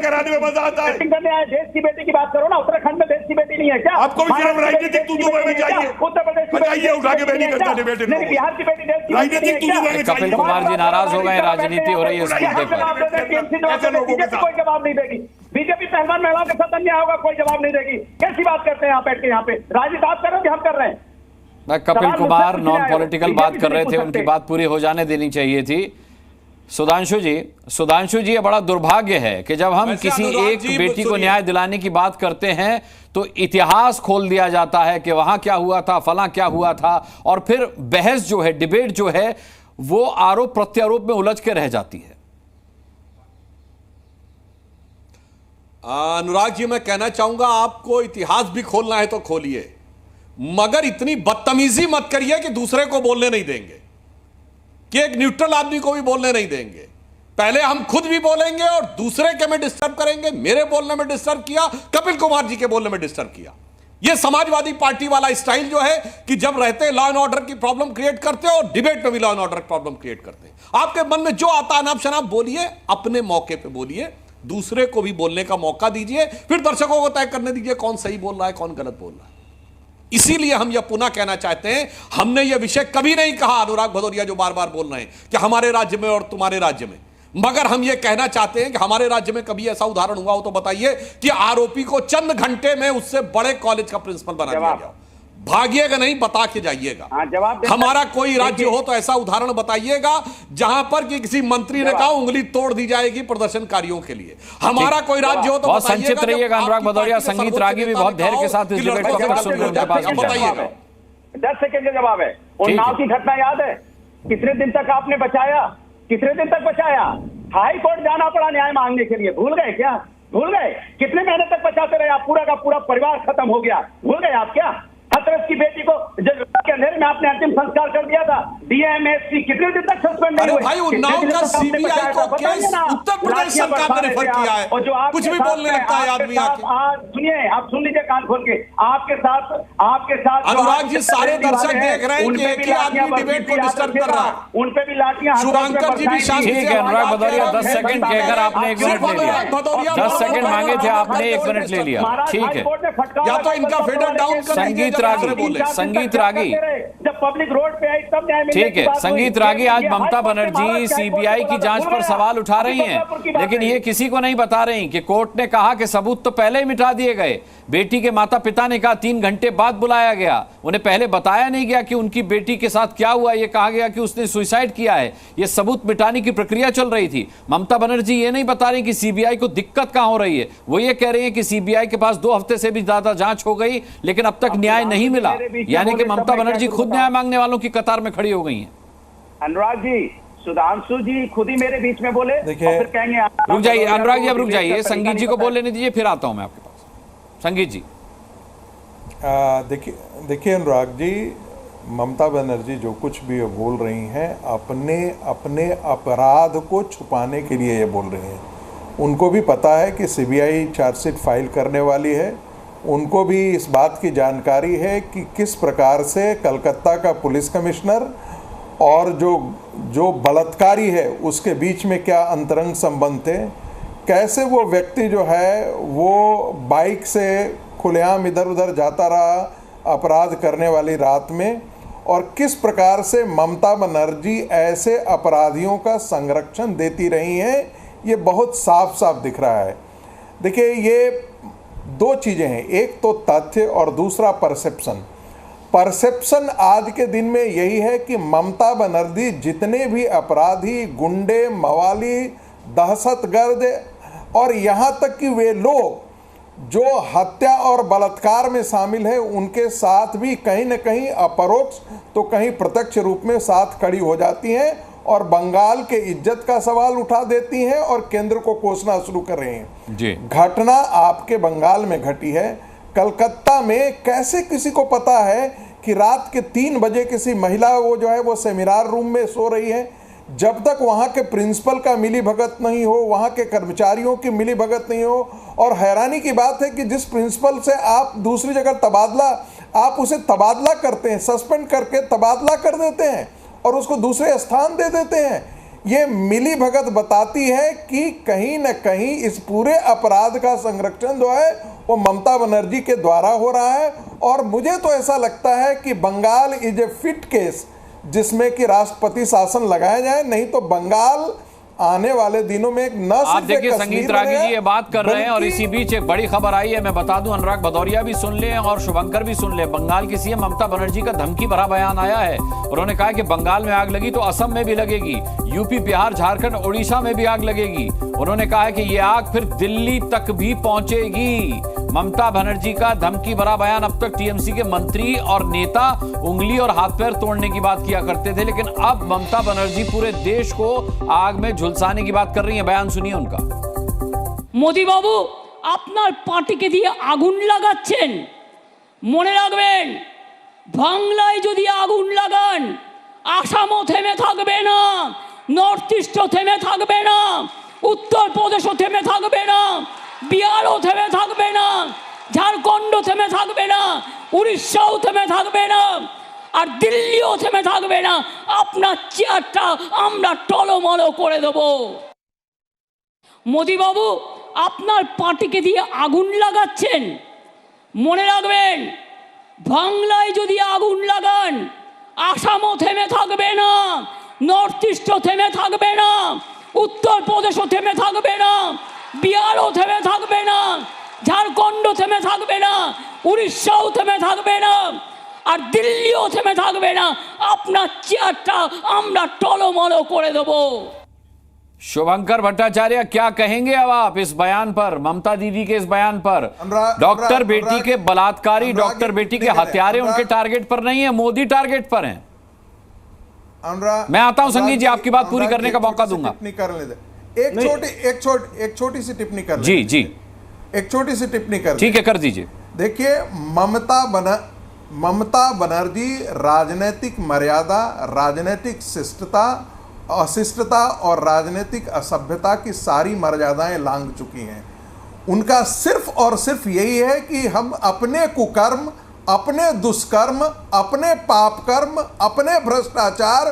T: कराने में मजा आता है।
U: देश की बेटी की बात करो ना, उत्तराखंड में देश की बेटी नहीं है क्या?
T: आपको भी सिर्फ राजनीतिक में चाहिए।
U: उत्तर प्रदेश
T: बताइए, उठा के मैं नहीं करता डिबेट।
U: बिहार की बेटी देश की
T: राजनीतिक
M: कपिल कुमार जी नाराज हो गए, राजनीति हो रही है इस मुद्दे पर।
U: कोई जवाब नहीं देगी। बीजेपी पहलवान महिलाओं के साथ अन्याय होगा, कोई जवाब नहीं देगी। कैसी बात करते हैं आप बैठ के यहाँ पे? राजनीति आप कर रहे हो कि हम कर रहे हैं?
M: कपिल कुमार नॉन पॉलिटिकल बात कर रहे थे, उनकी बात पूरी हो जाने देनी चाहिए थी। सुधांशु जी ये बड़ा दुर्भाग्य है कि जब हम किसी एक बेटी को न्याय दिलाने की बात करते हैं तो इतिहास खोल दिया जाता है कि वहां क्या हुआ था, फलां क्या हुआ था, और फिर बहस जो है, डिबेट जो है, वो आरोप प्रत्यारोप में उलझ के रह जाती है।
J: अनुराग जी मैं कहना चाहूंगा, आपको इतिहास भी खोलना है तो खोलिए, मगर इतनी बदतमीजी मत करिए कि दूसरे को बोलने नहीं देंगे, कि एक न्यूट्रल आदमी को भी बोलने नहीं देंगे। पहले हम खुद भी बोलेंगे और दूसरे के में डिस्टर्ब करेंगे। मेरे बोलने में डिस्टर्ब किया, कपिल कुमार जी के बोलने में डिस्टर्ब किया। यह समाजवादी पार्टी वाला स्टाइल जो है कि जब रहते लॉ एंड ऑर्डर की प्रॉब्लम क्रिएट करते हो और डिबेट में भी लॉ एंड ऑर्डर की प्रॉब्लम क्रिएट करते हैं। आपके मन में जो आता अनाप शनाप बोलिए, अपने मौके पे बोलिए, दूसरे को भी बोलने का मौका दीजिए, फिर दर्शकों को तय करने दीजिए कौन सही बोल रहा है, कौन गलत बोल रहा है। इसीलिए हम यह पुनः कहना चाहते हैं, हमने यह विषय कभी नहीं कहा, अनुराग भदौरिया जो बार बार बोल रहे हैं कि हमारे राज्य में और तुम्हारे राज्य में, मगर हम यह कहना चाहते हैं कि हमारे राज्य में कभी ऐसा उदाहरण हुआ हो तो बताइए कि आरोपी को चंद घंटे में उससे बड़े कॉलेज का प्रिंसिपल बना दिया गया। भागिएगा नहीं, बता के जाइएगा। हमारा कोई राज्य हो तो ऐसा उदाहरण बताइएगा जहां पर कि किसी मंत्री ने कहा उंगली तोड़ दी जाएगी प्रदर्शनकारियों के लिए। हमारा कोई राज्य हो तो
M: बहुत संक्षिप्त रहिएगा अनुराग भदौरिया। संगीत रागी भी बहुत धैर्य के साथ इस डिबेट को सुन रहे हैं, उनके पास
U: बताइएगा। 10 सेकंड का जवाब है। उन्नाव की घटना याद है? कितने दिन तक आपने बचाया? कितने दिन तक बचाया? हाई कोर्ट जाना पड़ा न्याय मांगने के लिए। भूल गए क्या? भूल गए? कितने महीने तक बचाते रहे आप? पूरा का पूरा परिवार खत्म हो गया। भूल गए आप क्या? हथरस की बेटी को जब के अंधेरे में आपने अंतिम संस्कार कर दिया था। डीएमएसपी कितने दिन तक सस्पेंड नहीं हुए?
J: भाई उन्नाव का सीबीआई को केस उत्तर प्रदेश सरकार ने रेफर किया है, कुछ भी बोलने लगता है आदमी आके।
U: सुनिए, आप सुन लीजिए कान खोल के। आपके साथ
J: अनुराग जी सारे दर्शक देख रहे हैं कि एक ही आदमी डिबेट को डिस्टर्ब कर रहा है।
U: उन पे भी लाठियां,
J: शुभंकर जी भी शांति
M: से। अनुराग भदौरिया 10 सेकंड कहकर आपने 1 मिनट ले लिया। 10 सेकंड मांगे थे आपने, 1 मिनट ले लिया। ठीक है,
J: या तो इनका फेडर डाउन कर
M: संगीत रागी
U: जब पब्लिक रोड पे आई तब न्याय मिलने
M: ठीक है। संगीत रागी, आज ममता बनर्जी सीबीआई की जांच पर सवाल उठा रही हैं, लेकिन ये किसी को नहीं बता रही कि कोर्ट ने कहा कि सबूत तो पहले ही मिटा दिए गए। बेटी के माता पिता ने कहा 3 घंटे बाद बुलाया गया, उन्हें पहले बताया नहीं गया कि उनकी बेटी के साथ क्या हुआ। ये कहा गया कि उसने सुसाइड किया है। ये सबूत मिटाने की प्रक्रिया चल रही थी। ममता बनर्जी ये नहीं बता रही कि सीबीआई को दिक्कत कहां हो रही है। वो ये कह रही है कि सीबीआई के पास 2 हफ्ते से भी ज्यादा जांच हो गई, लेकिन अब तक न्याय नहीं मिला। यानी कि ममता बनर्जी खुद न्याय मांगने वालों की कतार में खड़ी हो गई हैं।
U: अनुराग जी, सुधांशु जी खुद ही मेरे बीच में बोले, फिर कहेंगे
M: रुक जाइए अनुराग जी, अब रुक जाइए। संगीत जी को बोल लेने दीजिए, फिर आता हूं मैं आपके पास। संगीत जी
B: देखिए अनुराग जी, ममता बनर्जी जो कुछ भी बोल रही हैं अपने अपराध को छुपाने के लिए ये बोल रही हैं। उनको भी पता है कि सीबीआई चार्जशीट फाइल करने वाली है। उनको भी इस बात की जानकारी है कि किस प्रकार से कलकत्ता का पुलिस कमिश्नर और जो बलात्कारी है उसके बीच में क्या अंतरंग संबंध थे, कैसे वो व्यक्ति जो है वो बाइक से खुलेआम इधर उधर जाता रहा अपराध करने वाली रात में, और किस प्रकार से ममता बनर्जी ऐसे अपराधियों का संरक्षण देती रही हैं, ये बहुत साफ साफ दिख रहा है। देखिए, ये 2 चीज़ें हैं, एक तो तथ्य और दूसरा परसेप्शन। परसेप्शन आज के दिन में यही है कि ममता बनर्जी जितने भी अपराधी, गुंडे, मवाली, दहशतगर्द और यहाँ तक कि वे लोग जो हत्या और बलात्कार में शामिल है, उनके साथ भी कहीं न कहीं अपरोक्ष तो कहीं प्रत्यक्ष रूप में साथ खड़ी हो जाती हैं और बंगाल के इज्जत का सवाल उठा देती हैं और केंद्र को कोसना शुरू कर रही हैं।
M: जी।
B: घटना आपके बंगाल में घटी है। कलकत्ता में कैसे किसी को पता है कि रात के 3 बजे किसी महिला वो सेमिनार रूम में सो रही है, जब तक वहाँ के प्रिंसिपल का मिली भगत नहीं हो, वहाँ के कर्मचारियों की मिली भगत नहीं हो। और हैरानी की बात है कि जिस प्रिंसिपल से आप दूसरी जगह आप उसे तबादला करते हैं, सस्पेंड करके तबादला कर देते हैं और उसको दूसरे स्थान दे देते हैं। ये मिली भगत बताती है कि कहीं न कहीं इस पूरे अपराध का संरक्षण जो है वो ममता बनर्जी के द्वारा हो रहा है। और मुझे तो ऐसा लगता है कि Bengal is a fit case जिसमें कि राष्ट्रपति शासन लगाया जाए, नहीं तो बंगाल आने वाले दिनों में न
M: आप देखिए संगीत रागी जी ये बात कर रहे हैं और इसी बीच एक बड़ी खबर आई है, मैं बता दूं, अनुराग भदौरिया भी सुन ले और शुभंकर भी सुन ले। बंगाल की सीएम ममता बनर्जी का धमकी भरा बयान आया है। उन्होंने कहा कि बंगाल में आग लगी तो असम में भी लगेगी, यूपी, बिहार, झारखंड, ओडिशा में भी आग लगेगी। उन्होंने कहा कि ये आग फिर दिल्ली तक भी पहुंचेगी। ममता बनर्जी का धमकी भरा बयान। अब तक टीएमसी के मंत्री और नेता उंगली और हाथ पैर तोड़ने की बात किया करते थे, लेकिन अब ममता बनर्जी पूरे देश को आग में झुलसाने की बात कर रही है। बयान सुनिए उनका।
C: মোদি বাবু আপনার পার্টিকে দিয়ে আগুন লাগাচ্ছেন, মনে রাখবেন বাংলায় যদি আগুন লাগান আসামও থেমে থাকবে না, নর্থ ইস্টও থেমে থাকবে না, উত্তরপ্রদেশও থেমে থাকবে না, বিহারও থেমে থাকবে না, ঝাড়খণ্ডও থেমে থাকবে না, উড়িষ্যাও থেমে থাকবে না, আর দিল্লিও থেমে থাকবে না। আপনার চেয়ারটা আমরা টলমল করে দেব। মোদি বাবু আপনার পার্টিকে দিয়ে আগুন লাগাচ্ছেন, মনে রাখবেন বাংলায় যদি আগুন লাগান আসামও থেমে থাকবে না, নর্থ ইস্টও থেমে থাকবে না, উত্তরপ্রদেশও থেমে থাকবে না, বিহারও থেমে থাকবে না, ঝাড়খণ্ডও থেমে থাকবে না, উড়িষ্যাও থেমে থাকবে না, আর দিল্লিও থেমে থাকবে না। আপনার চেয়ারটা আমরা টলমল করে দেব।
M: शुभंकर भट्टाचार्य क्या कहेंगे अब आप इस बयान पर, ममता दीदी के इस बयान पर? डॉक्टर बेटी के बलात्कारी, डॉक्टर बेटी के हत्यारे उनके टारगेट पर नहीं है, मोदी टारगेट पर हैं। मैं आता हूं संगीत जी, आपकी बात पूरी करने का मौका दूंगा।
B: एक छोटी सी टिप्पणी कर
M: जी जी,
B: एक छोटी सी टिप्पणी कर,
M: ठीक है, कर दीजिए।
B: देखिए ममता बनर्जी राजनीतिक मर्यादा, राजनीतिक शिष्टता, अशिष्टता और राजनीतिक असभ्यता की सारी मर्यादाएं लांघ चुकी हैं। उनका सिर्फ और सिर्फ यही है कि हम अपने कुकर्म, अपने दुष्कर्म, अपने पाप कर्म, अपने भ्रष्टाचार,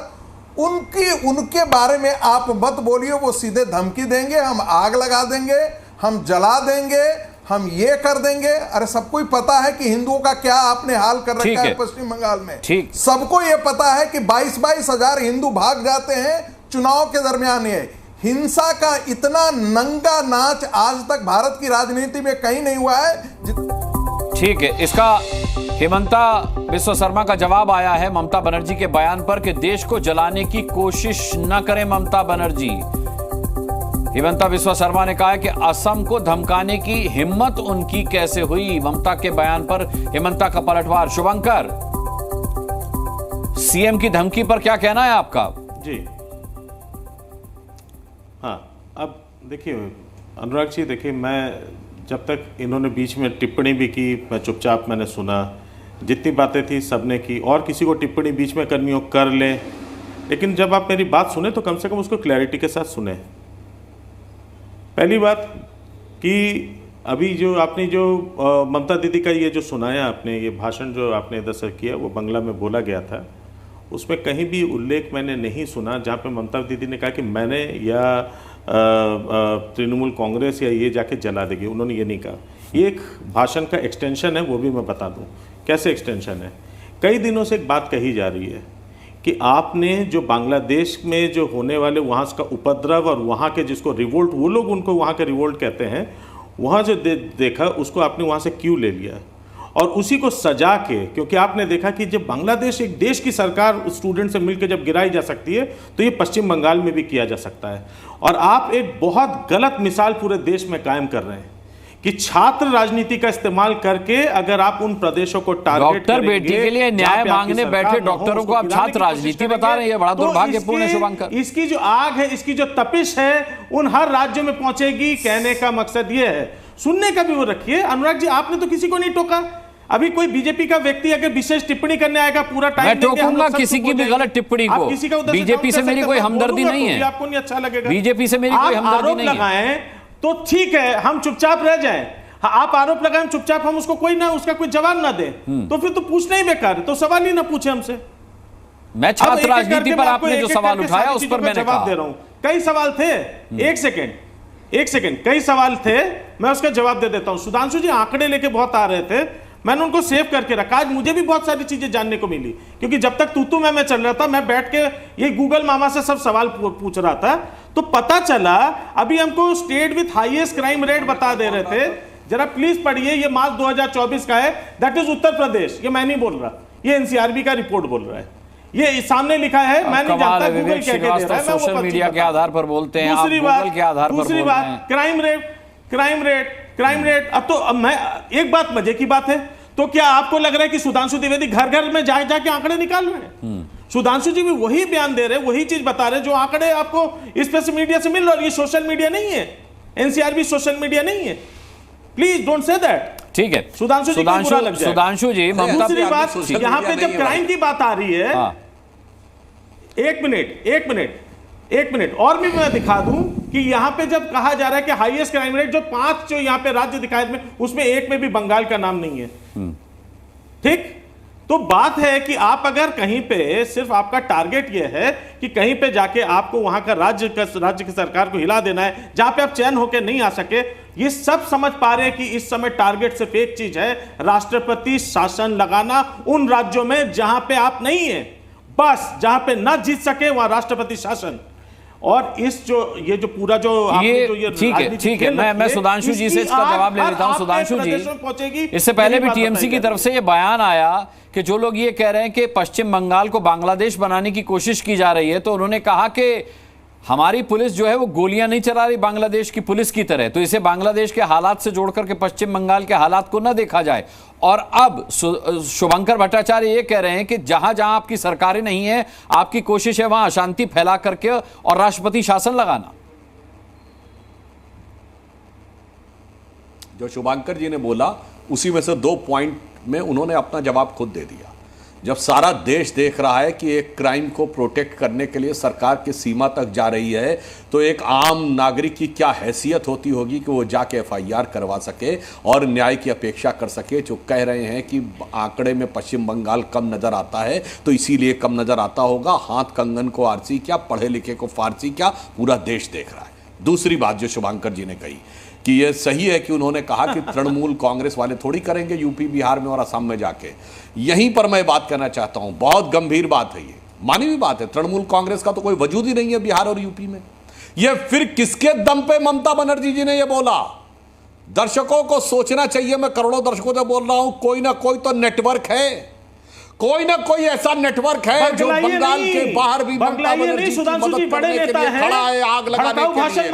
B: उनके बारे में आप मत बोलिए। वो सीधे धमकी देंगे, हम आग लगा देंगे, हम जला देंगे, हम ये कर देंगे। अरे सबको ही पता है कि हिंदुओं का क्या आपने हाल कर रखा है पश्चिम बंगाल में। सबको ये पता है कि 22-22 हजार हिंदू भाग जाते हैं चुनाव के दरमियान। ये हिंसा का इतना नंगा नाच आज तक भारत की राजनीति में कहीं नहीं हुआ है।
M: ठीक है, इसका हेमंता बिस्वा शर्मा का जवाब आया है ममता बनर्जी के बयान पर कि देश को जलाने की कोशिश न करें ममता बनर्जी। हेमंता बिस्वा शर्मा ने कहा है कि असम को धमकाने की हिम्मत उनकी कैसे हुई। ममता के बयान पर हेमंता का पलटवार। शुभंकर, सीएम की धमकी पर क्या कहना है आपका?
N: जी हाँ, अब देखिए अनुराग जी, देखिए मैं जब तक इन्होंने बीच में टिप्पणी भी की, मैं चुपचाप मैंने सुना, जितनी बातें थी सबने की, और किसी को टिप्पणी बीच में करनी हो कर ले, लेकिन जब आप मेरी बात सुने तो कम से कम उसको क्लैरिटी के साथ सुने। पहली बात कि अभी जो आपने जो ममता दीदी का ये जो सुनाया आपने, ये भाषण जो आपने इधर से किया वो बंगला में बोला गया था, उसमें कहीं भी उल्लेख मैंने नहीं सुना जहाँ पे ममता दीदी ने कहा कि मैंने या तृणमूल कांग्रेस या ये जाके जला देगी। उन्होंने ये नहीं कहा। ये एक भाषण का एक्सटेंशन है, वो भी मैं बता दूँ कैसे एक्सटेंशन है। कई दिनों से एक बात कही जा रही है कि आपने जो बांग्लादेश में जो होने वाले वहाँ का उपद्रव और वहाँ के जिसको रिवोल्ट, वो लोग उनको वहाँ के रिवोल्ट कहते हैं, वहाँ जो देखा उसको आपने वहाँ से क्यों ले लिया। और उसी को सजा के, क्योंकि आपने देखा कि जब बांग्लादेश एक देश की सरकार स्टूडेंट से मिलकर जब गिराई जा सकती है तो ये पश्चिम बंगाल में भी किया जा सकता है। और आप एक बहुत गलत मिसाल पूरे देश में कायम कर रहे हैं कि छात्र राजनीति का इस्तेमाल करके अगर आप उन प्रदेशों को टारगेट
M: डॉक्टर बेटी के लिए न्याय मांगने बैठे डॉक्टरों को आप छात्र राजनीति बता रहे हैं, ये बड़ा दुर्भाग्यपूर्ण है शुभंकर।
N: इसकी जो आग है, इसकी जो तपिश है उन हर राज्यों में पहुंचेगी। कहने का मकसद ये है, सुनने का भी वो रखिए। अनुराग जी, आपने तो किसी को नहीं टोका। अभी कोई बीजेपी का व्यक्ति अगर विशेष टिप्पणी करने आएगा, पूरा टाइम
M: मैं टोकूंगा किसी की भी गलत टिप्पणी को। बीजेपी से मेरी कोई हमदर्दी नहीं है,
N: आपको नहीं अच्छा लगेगा।
M: बीजेपी से मेरी कोई हमदर्दी नहीं है।
N: तो ठीक है, हम चुपचाप रह जाएं। आप आरोप लगाएं चुपचाप, हम उसको कोई ना, उसका कोई जवाब ना दें, तो फिर तो पूछना ही बेकार है, तो सवाल ही ना पूछे हमसे।
M: मैं छात्र राजनीति पर आपने जो सवाल उठाया उस पर मैंने
N: जवाब दे रहा हूं। कई सवाल थे, एक सेकंड, कई सवाल थे, मैं उसका जवाब दे देता हूं। सुधांशु जी आंकड़े लेके बहुत आ रहे थे, मैंने उनको सेव करके रखा। आज मुझे भी बहुत सारी चीजें जानने को मिली, क्योंकि जब तक तू मैं चल रहा था, मैं बैठ के ये गूगल मामा से सब सवाल पूछ रहा था, तो पता चला अभी हमको state with highest crime rate बता दे रहे थे। जरा प्लीज पढ़िए, ये मार्च 2024 का है, दैट इज उत्तर प्रदेश। ये मैं नहीं बोल रहा, ये एनसीआरबी का रिपोर्ट बोल रहा है। ये सामने लिखा है, मैं नहीं जानता गूगल क्या कह दे रहा है, मैं
M: सोशल मीडिया के आधार पर बोलते हैं, आप गूगल के आधार पर बोल रहे हैं।
N: Crime rate. अब मैं एक बात, मजे की बात है, तो क्या आपको लग रहा है कि सुधांशु द्विवेदी घर घर में जाके आंकड़े निकाल रहे हैं? सुधांशु जी भी वही बयान दे रहे हैं, वही चीज बता रहे हैं जो आंकड़े आपको इस मीडिया से मिल रहा है। ये सोशल मीडिया नहीं है, एनसीआरबी सोशल मीडिया नहीं है। Please don't say that.
M: ठीक है
N: सुधांशु जी,
M: सुधांशु जी,
N: दूसरी बात, यहां पे जब क्राइम की बात आ रही है, एक मिनट और भी मैं दिखा दूं कि यहां पे जब कहा जा रहा है कि हाईएस्ट क्राइम रेट, जो 5 जो यहां पे राज्य दिखाए में, उसमें एक में भी बंगाल का नाम नहीं है। ठीक, तो बात है कि आप अगर कहीं पे सिर्फ आपका टारगेट यह है कि कहीं पे जाके आपको वहां का राज्य की सरकार को हिला देना है, जहां पे आप चयन होकर नहीं आ सके, ये सब समझ पा रहे हैं कि इस समय टारगेट सिर्फ एक चीज है, राष्ट्रपति शासन लगाना उन राज्यों में जहां पे आप नहीं है। बस जहां पे ना जीत सके वहां राष्ट्रपति शासन। और ये जो पूरा जो
M: ठीक है, मैं सुधांशु जी से इसका जवाब ले लेता हूं। सुधांशु जी, इससे पहले भी टीएमसी की तरफ से ये बयान आया कि जो लोग ये कह रहे हैं कि पश्चिम बंगाल को बांग्लादेश बनाने की कोशिश की जा रही है, तो उन्होंने कहा कि हमारी पुलिस जो है वो गोलियां नहीं चला रही बांग्लादेश की पुलिस की तरह, तो इसे बांग्लादेश के हालात से जोड़कर के पश्चिम बंगाल के हालात को न देखा जाए। और अब शुभंकर भट्टाचार्य ये कह रहे हैं कि जहां जहां आपकी सरकारें नहीं है, आपकी कोशिश है वहां अशांति फैला करके और राष्ट्रपति शासन लगाना।
J: जो शुभंकर जी ने बोला उसी में से 2 पॉइंट में उन्होंने अपना जवाब खुद दे दिया। जब सारा देश देख रहा है कि एक क्राइम को प्रोटेक्ट करने के लिए सरकार की सीमा तक जा रही है, तो एक आम नागरिक की क्या हैसियत होती होगी कि वो जाके एफआईआर करवा सके और न्याय की अपेक्षा कर सके। जो कह रहे हैं कि आंकड़े में पश्चिम बंगाल कम नजर आता है, तो इसीलिए कम नजर आता होगा। हाथ कंगन को आरसी क्या, पढ़े लिखे को फारसी क्या, पूरा देश देख रहा है। दूसरी बात जो शुभंकर जी ने कही कि यह सही है कि उन्होंने कहा कि तृणमूल कांग्रेस वाले थोड़ी करेंगे यूपी बिहार में और असम में जाके। यहीं पर मैं बात करना चाहता हूं, बहुत गंभीर बात है, ये मानी हुई बात है। तृणमूल कांग्रेस का तो कोई वजूद ही नहीं है बिहार और यूपी में। यह फिर किसके दम पे ममता बनर्जी जी ने यह बोला? दर्शकों को सोचना चाहिए, मैं करोड़ों दर्शकों से बोल रहा हूं, कोई ना कोई तो नेटवर्क है, कोई ना कोई ऐसा नेटवर्क है जो बंगाल के बाहर भी ममता बनर्जी की मदद करने के लिए खड़ा है, आग लगाने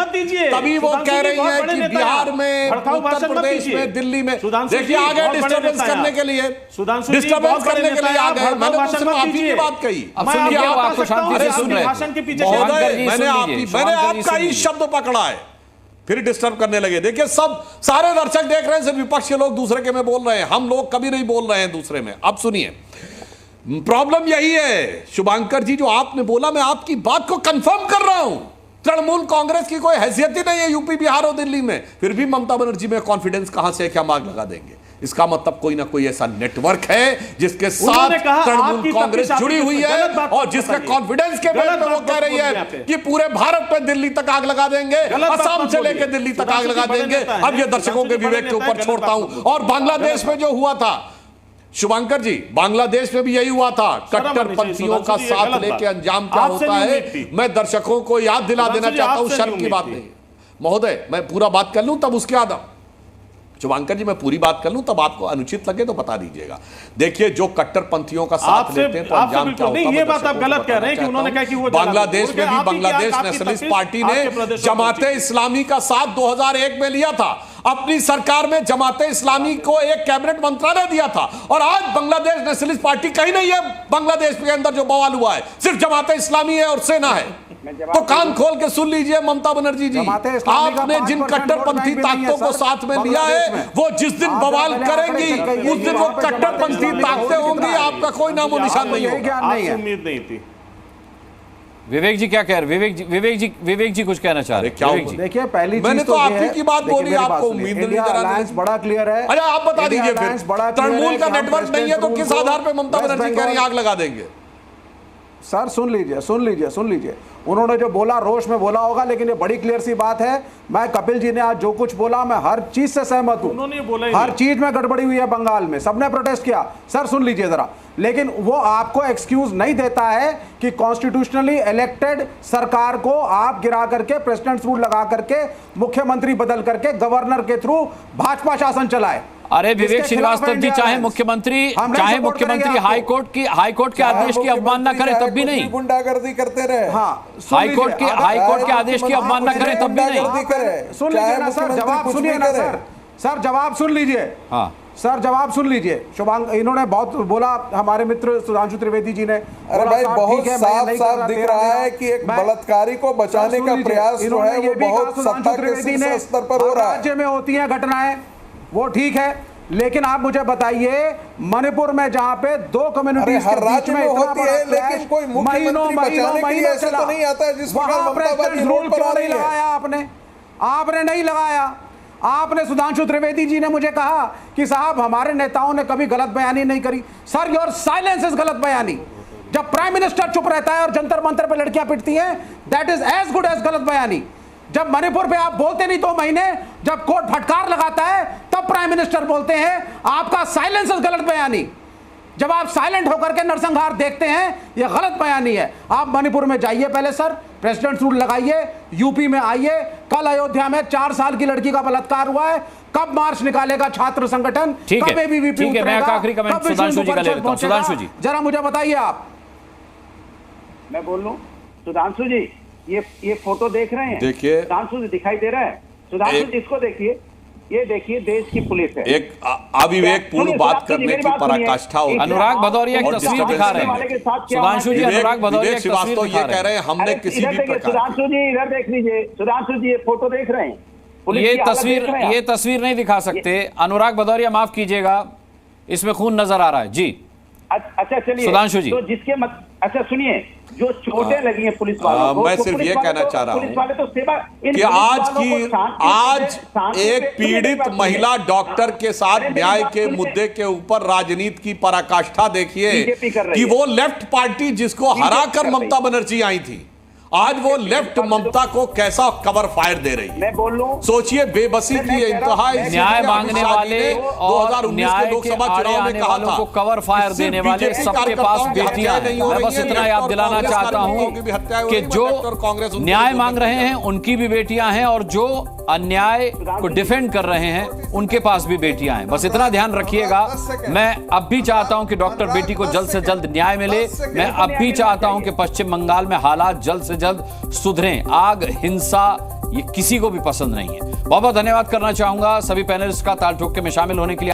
J: के लिए। तभी वो कह रही है कि बिहार में, उत्तर प्रदेश में, दिल्ली में, देखिए आ गए डिस्टर्बेंस करने के लिए, डिस्टर्बेंस करने के लिए आ गए। मैंने तो सिर्फ आप ही की बात कही,
M: आपको शांति से सुन रहे हैं।
J: मैंने आपका ही शब्द पकड़ा है, फिर डिस्टर्ब करने लगे। देखिए सब सारे दर्शक देख रहे हैं, सिर्फ विपक्ष के लोग दूसरे के में बोल रहे हैं, हम लोग कभी नहीं बोल रहे हैं दूसरे में। अब सुनिए, प्रॉब्लम यही है शुभंकर जी, जो आपने बोला, मैं आपकी बात को कंफर्म कर रहा हूं। तृणमूल कांग्रेस की कोई हैसियत ही नहीं है यूपी बिहार और दिल्ली में, फिर भी ममता बनर्जी में कॉन्फिडेंस कहां से है, क्या मांग लगा देंगे? इसका मतलब कोई ना कोई ऐसा नेटवर्क है जिसके साथ तृणमूल कांग्रेस जुड़ी हुई है और जिसके कॉन्फिडेंस के बेस पे वो कह रही है कि पूरे भारत पे दिल्ली तक आग लगा देंगे, असम से लेकर दिल्ली तक आग लगा देंगे। अब ये दर्शकों के विवेक के ऊपर छोड़ता हूं। और बांग्लादेश में जो हुआ था शुभंकर जी, बांग्लादेश में भी यही हुआ था, कट्टरपंथियों का साथ लेके अंजाम क्या होता है, मैं दर्शकों को याद दिला देना चाहता हूं। शर्म की बात नहीं महोदय, मैं पूरा बात कर लूं तब उसके बाद शुभांकर जी, मैं पूरी बात कर लूं तब आपको अनुचित लगे तो बता दीजिएगा। देखिए, जो कट्टरपंथियों का साथ लेते हैं तो अंजाम क्या होता है।
N: ये बात आप गलत कह रहे हैं कि उन्होंने कहा कि वो
J: बांग्लादेश में भी बांग्लादेश नेशनलिस्ट पार्टी ने जमाते इस्लामी का साथ 2001 में लिया था। अपनी सरकार में जमाते इस्लामी को एक कैबिनेट मंत्रालय दिया था, और आज बांग्लादेश नेशनलिस्ट पार्टी कहीं नहीं है। बांग्लादेश के अंदर जो बवाल हुआ है सिर्फ जमाते इस्लामी है और सेना है। तो कान खोल के सुन लीजिए ममता बनर्जी जी, आपने जिन कट्टरपंथी ताकतों को साथ में लिया है वो जिस दिन बवाल करेंगी उस दिन वो कट्टरपंथी ताकतें होंगी, आपका कोई नामो निशान नहीं होगा।
N: उम्मीद नहीं थी।
M: विवेक जी क्या कह रहे? विवेक जी कुछ कहना चाह रहे हैं?
J: क्या
A: देखिए, पहली चीज
J: मैंने तो आप ही की बात बोली, आपको उम्मीद नहीं करा।
A: बड़ा क्लियर है।
J: अरे आप बता दीजिए फिर, तृणमूल का नेटवर्क नहीं है तो किस आधार पे ममता बनर्जी कह रही आग लगा देंगे?
A: सर सुन लीजिए, उन्होंने जो बोला रोष में बोला होगा, लेकिन ये बड़ी क्लियर सी बात है। मैं कपिल जी ने आज जो कुछ बोला मैं हर चीज से सहमत हूं। हर चीज में गड़बड़ी हुई है बंगाल में, सबने प्रोटेस्ट किया। सर सुन लीजिए जरा, लेकिन वो आपको एक्सक्यूज नहीं देता है कि कॉन्स्टिट्यूशनली इलेक्टेड सरकार को आप गिरा करके, प्रेसिडेंट्स रूल लगा करके, मुख्यमंत्री बदल करके, गवर्नर के थ्रू भाजपा शासन चलाए।
M: अरे विवेक श्रीवास्तव जी, चाहे मुख्यमंत्री हाईकोर्ट के आदेश की अवमानना करें तब भी नहीं,
B: गुंडागर्दी करते रहे।
M: हाईकोर्ट के आदेश की अवमानना करें तब भी नहीं।
A: सुन लीजिए ना सर, जवाब सुनिए ना सर, जवाब सुन लीजिए।
M: हाँ
A: सर, जवाब सुन लीजिए। शुभांग, इन्होंने बहुत बोला, हमारे मित्र सुधांशु त्रिवेदी जी ने।
B: अरे भाई, बहुत साफ दिख रहा है कि एक बलात्कारी को बचाने का प्रयास जो है वो बहुत सत्ता के स्तर पर हो रहा है।
A: राज्य में होती हैं घटनाएं, वो ठीक है, लेकिन आप मुझे बताइए मणिपुर में जहां पे दो कम्युनिटीज के बीच में
B: होती है, लेकिन कोई मुख्यमंत्री बचाने के लिए ऐसे तो नहीं आता है जिस प्रकार ममता बनर्जी रोड पर आ रही है।
A: लगाया आपने नहीं लगाया। आपने, सुधांशु त्रिवेदी जी ने मुझे कहा कि साहब हमारे नेताओं ने कभी गलत बयानी नहीं करी। सर, योर साइलेंस इज गलत बयानी। जब प्राइम मिनिस्टर चुप रहता है और जंतर मंतर पे लड़कियां पिटती हैं, that is as good as गलत बयानी। जब मणिपुर पे आप बोलते नहीं 2 महीने, जब कोर्ट फटकार लगाता है तब प्राइम मिनिस्टर बोलते हैं, आपका साइलेंस इज गलत बयानी। जब आप साइलेंट होकर के नरसंहार देखते हैं, यह गलत बयानी है। आप मणिपुर में जाइए पहले सर, प्रेसिडेंट रूल लगाइए, यूपी में आइए। कल अयोध्या में 4 साल की लड़की का बलात्कार हुआ है। कब मार्च निकालेगा छात्र संगठन? कब एबीवीपी उतरेगा?
M: सुधांशु जी
A: जरा मुझे बताइए आप।
U: मैं बोल लूं सुधांशु जी, ये फोटो देख रहे हैं?
J: देखिए,
U: सुधांशु जी दिखाई दे रहा है? सुधांशु जी इसको देखिए, ये देखिए देश की पुलिस है।
J: एक अविवेक पूर्ण बात करने की पराकाष्ठा होती है।
M: अनुराग भदौरिया एक तस्वीर दिखा रहे हैं। सुधांशु जी, अनुराग भदौरिया एक तस्वीर
J: ये कह रहे हैं हमने किसी भी प्रकार।
U: सुधांशु जी इधर देख लीजिए, सुधांशु जी ये फोटो देख रहे हैं?
M: ये तस्वीर नहीं दिखा सकते। अनुराग भदौरिया माफ कीजिएगा, इसमें खून नजर आ रहा है जी।
U: अच्छा चलिए
M: सुधांशु जी,
U: तो जिसके अच्छा सुनिए, जो चोटें लगी हैं पुलिस वालों को,
J: मैं सिर्फ ये कहना चाह रहा हूं कि आज एक पीड़ित महिला डॉक्टर के साथ न्याय के मुद्दे के ऊपर राजनीति की पराकाष्ठा देखिए कि वो लेफ्ट पार्टी जिसको हराकर ममता बनर्जी आई थी, आज वो लेफ्ट ममता को कैसा कवर फायर दे रही है।
U: मैं बोल लूं,
J: सोचिए बेबसी की इंतहा।
M: न्याय मांगने वाले और न्याय लोकसभा चुनाव में कहा था को कवर फायर देने वाले सबके पास बेटियां हैं। मैं बस इतना याद दिलाना चाहता हूं कि जो न्याय मांग रहे हैं उनकी भी बेटियां हैं और जो अन्याय को डिफेंड कर रहे हैं उनके पास भी बेटियां हैं। बस इतना ध्यान रखिएगा। मैं अब भी चाहता हूं कि डॉक्टर बेटी को जल्द से जल्द न्याय मिले। मैं अब भी चाहता हूं कि पश्चिम बंगाल में हालात जल्द से जल्द सुधरें। आग, हिंसा ये किसी को भी पसंद नहीं है। बहुत बहुत धन्यवाद करना चाहूंगा सभी पैनलिस्ट का ताल ठोक के में शामिल होने के लिए।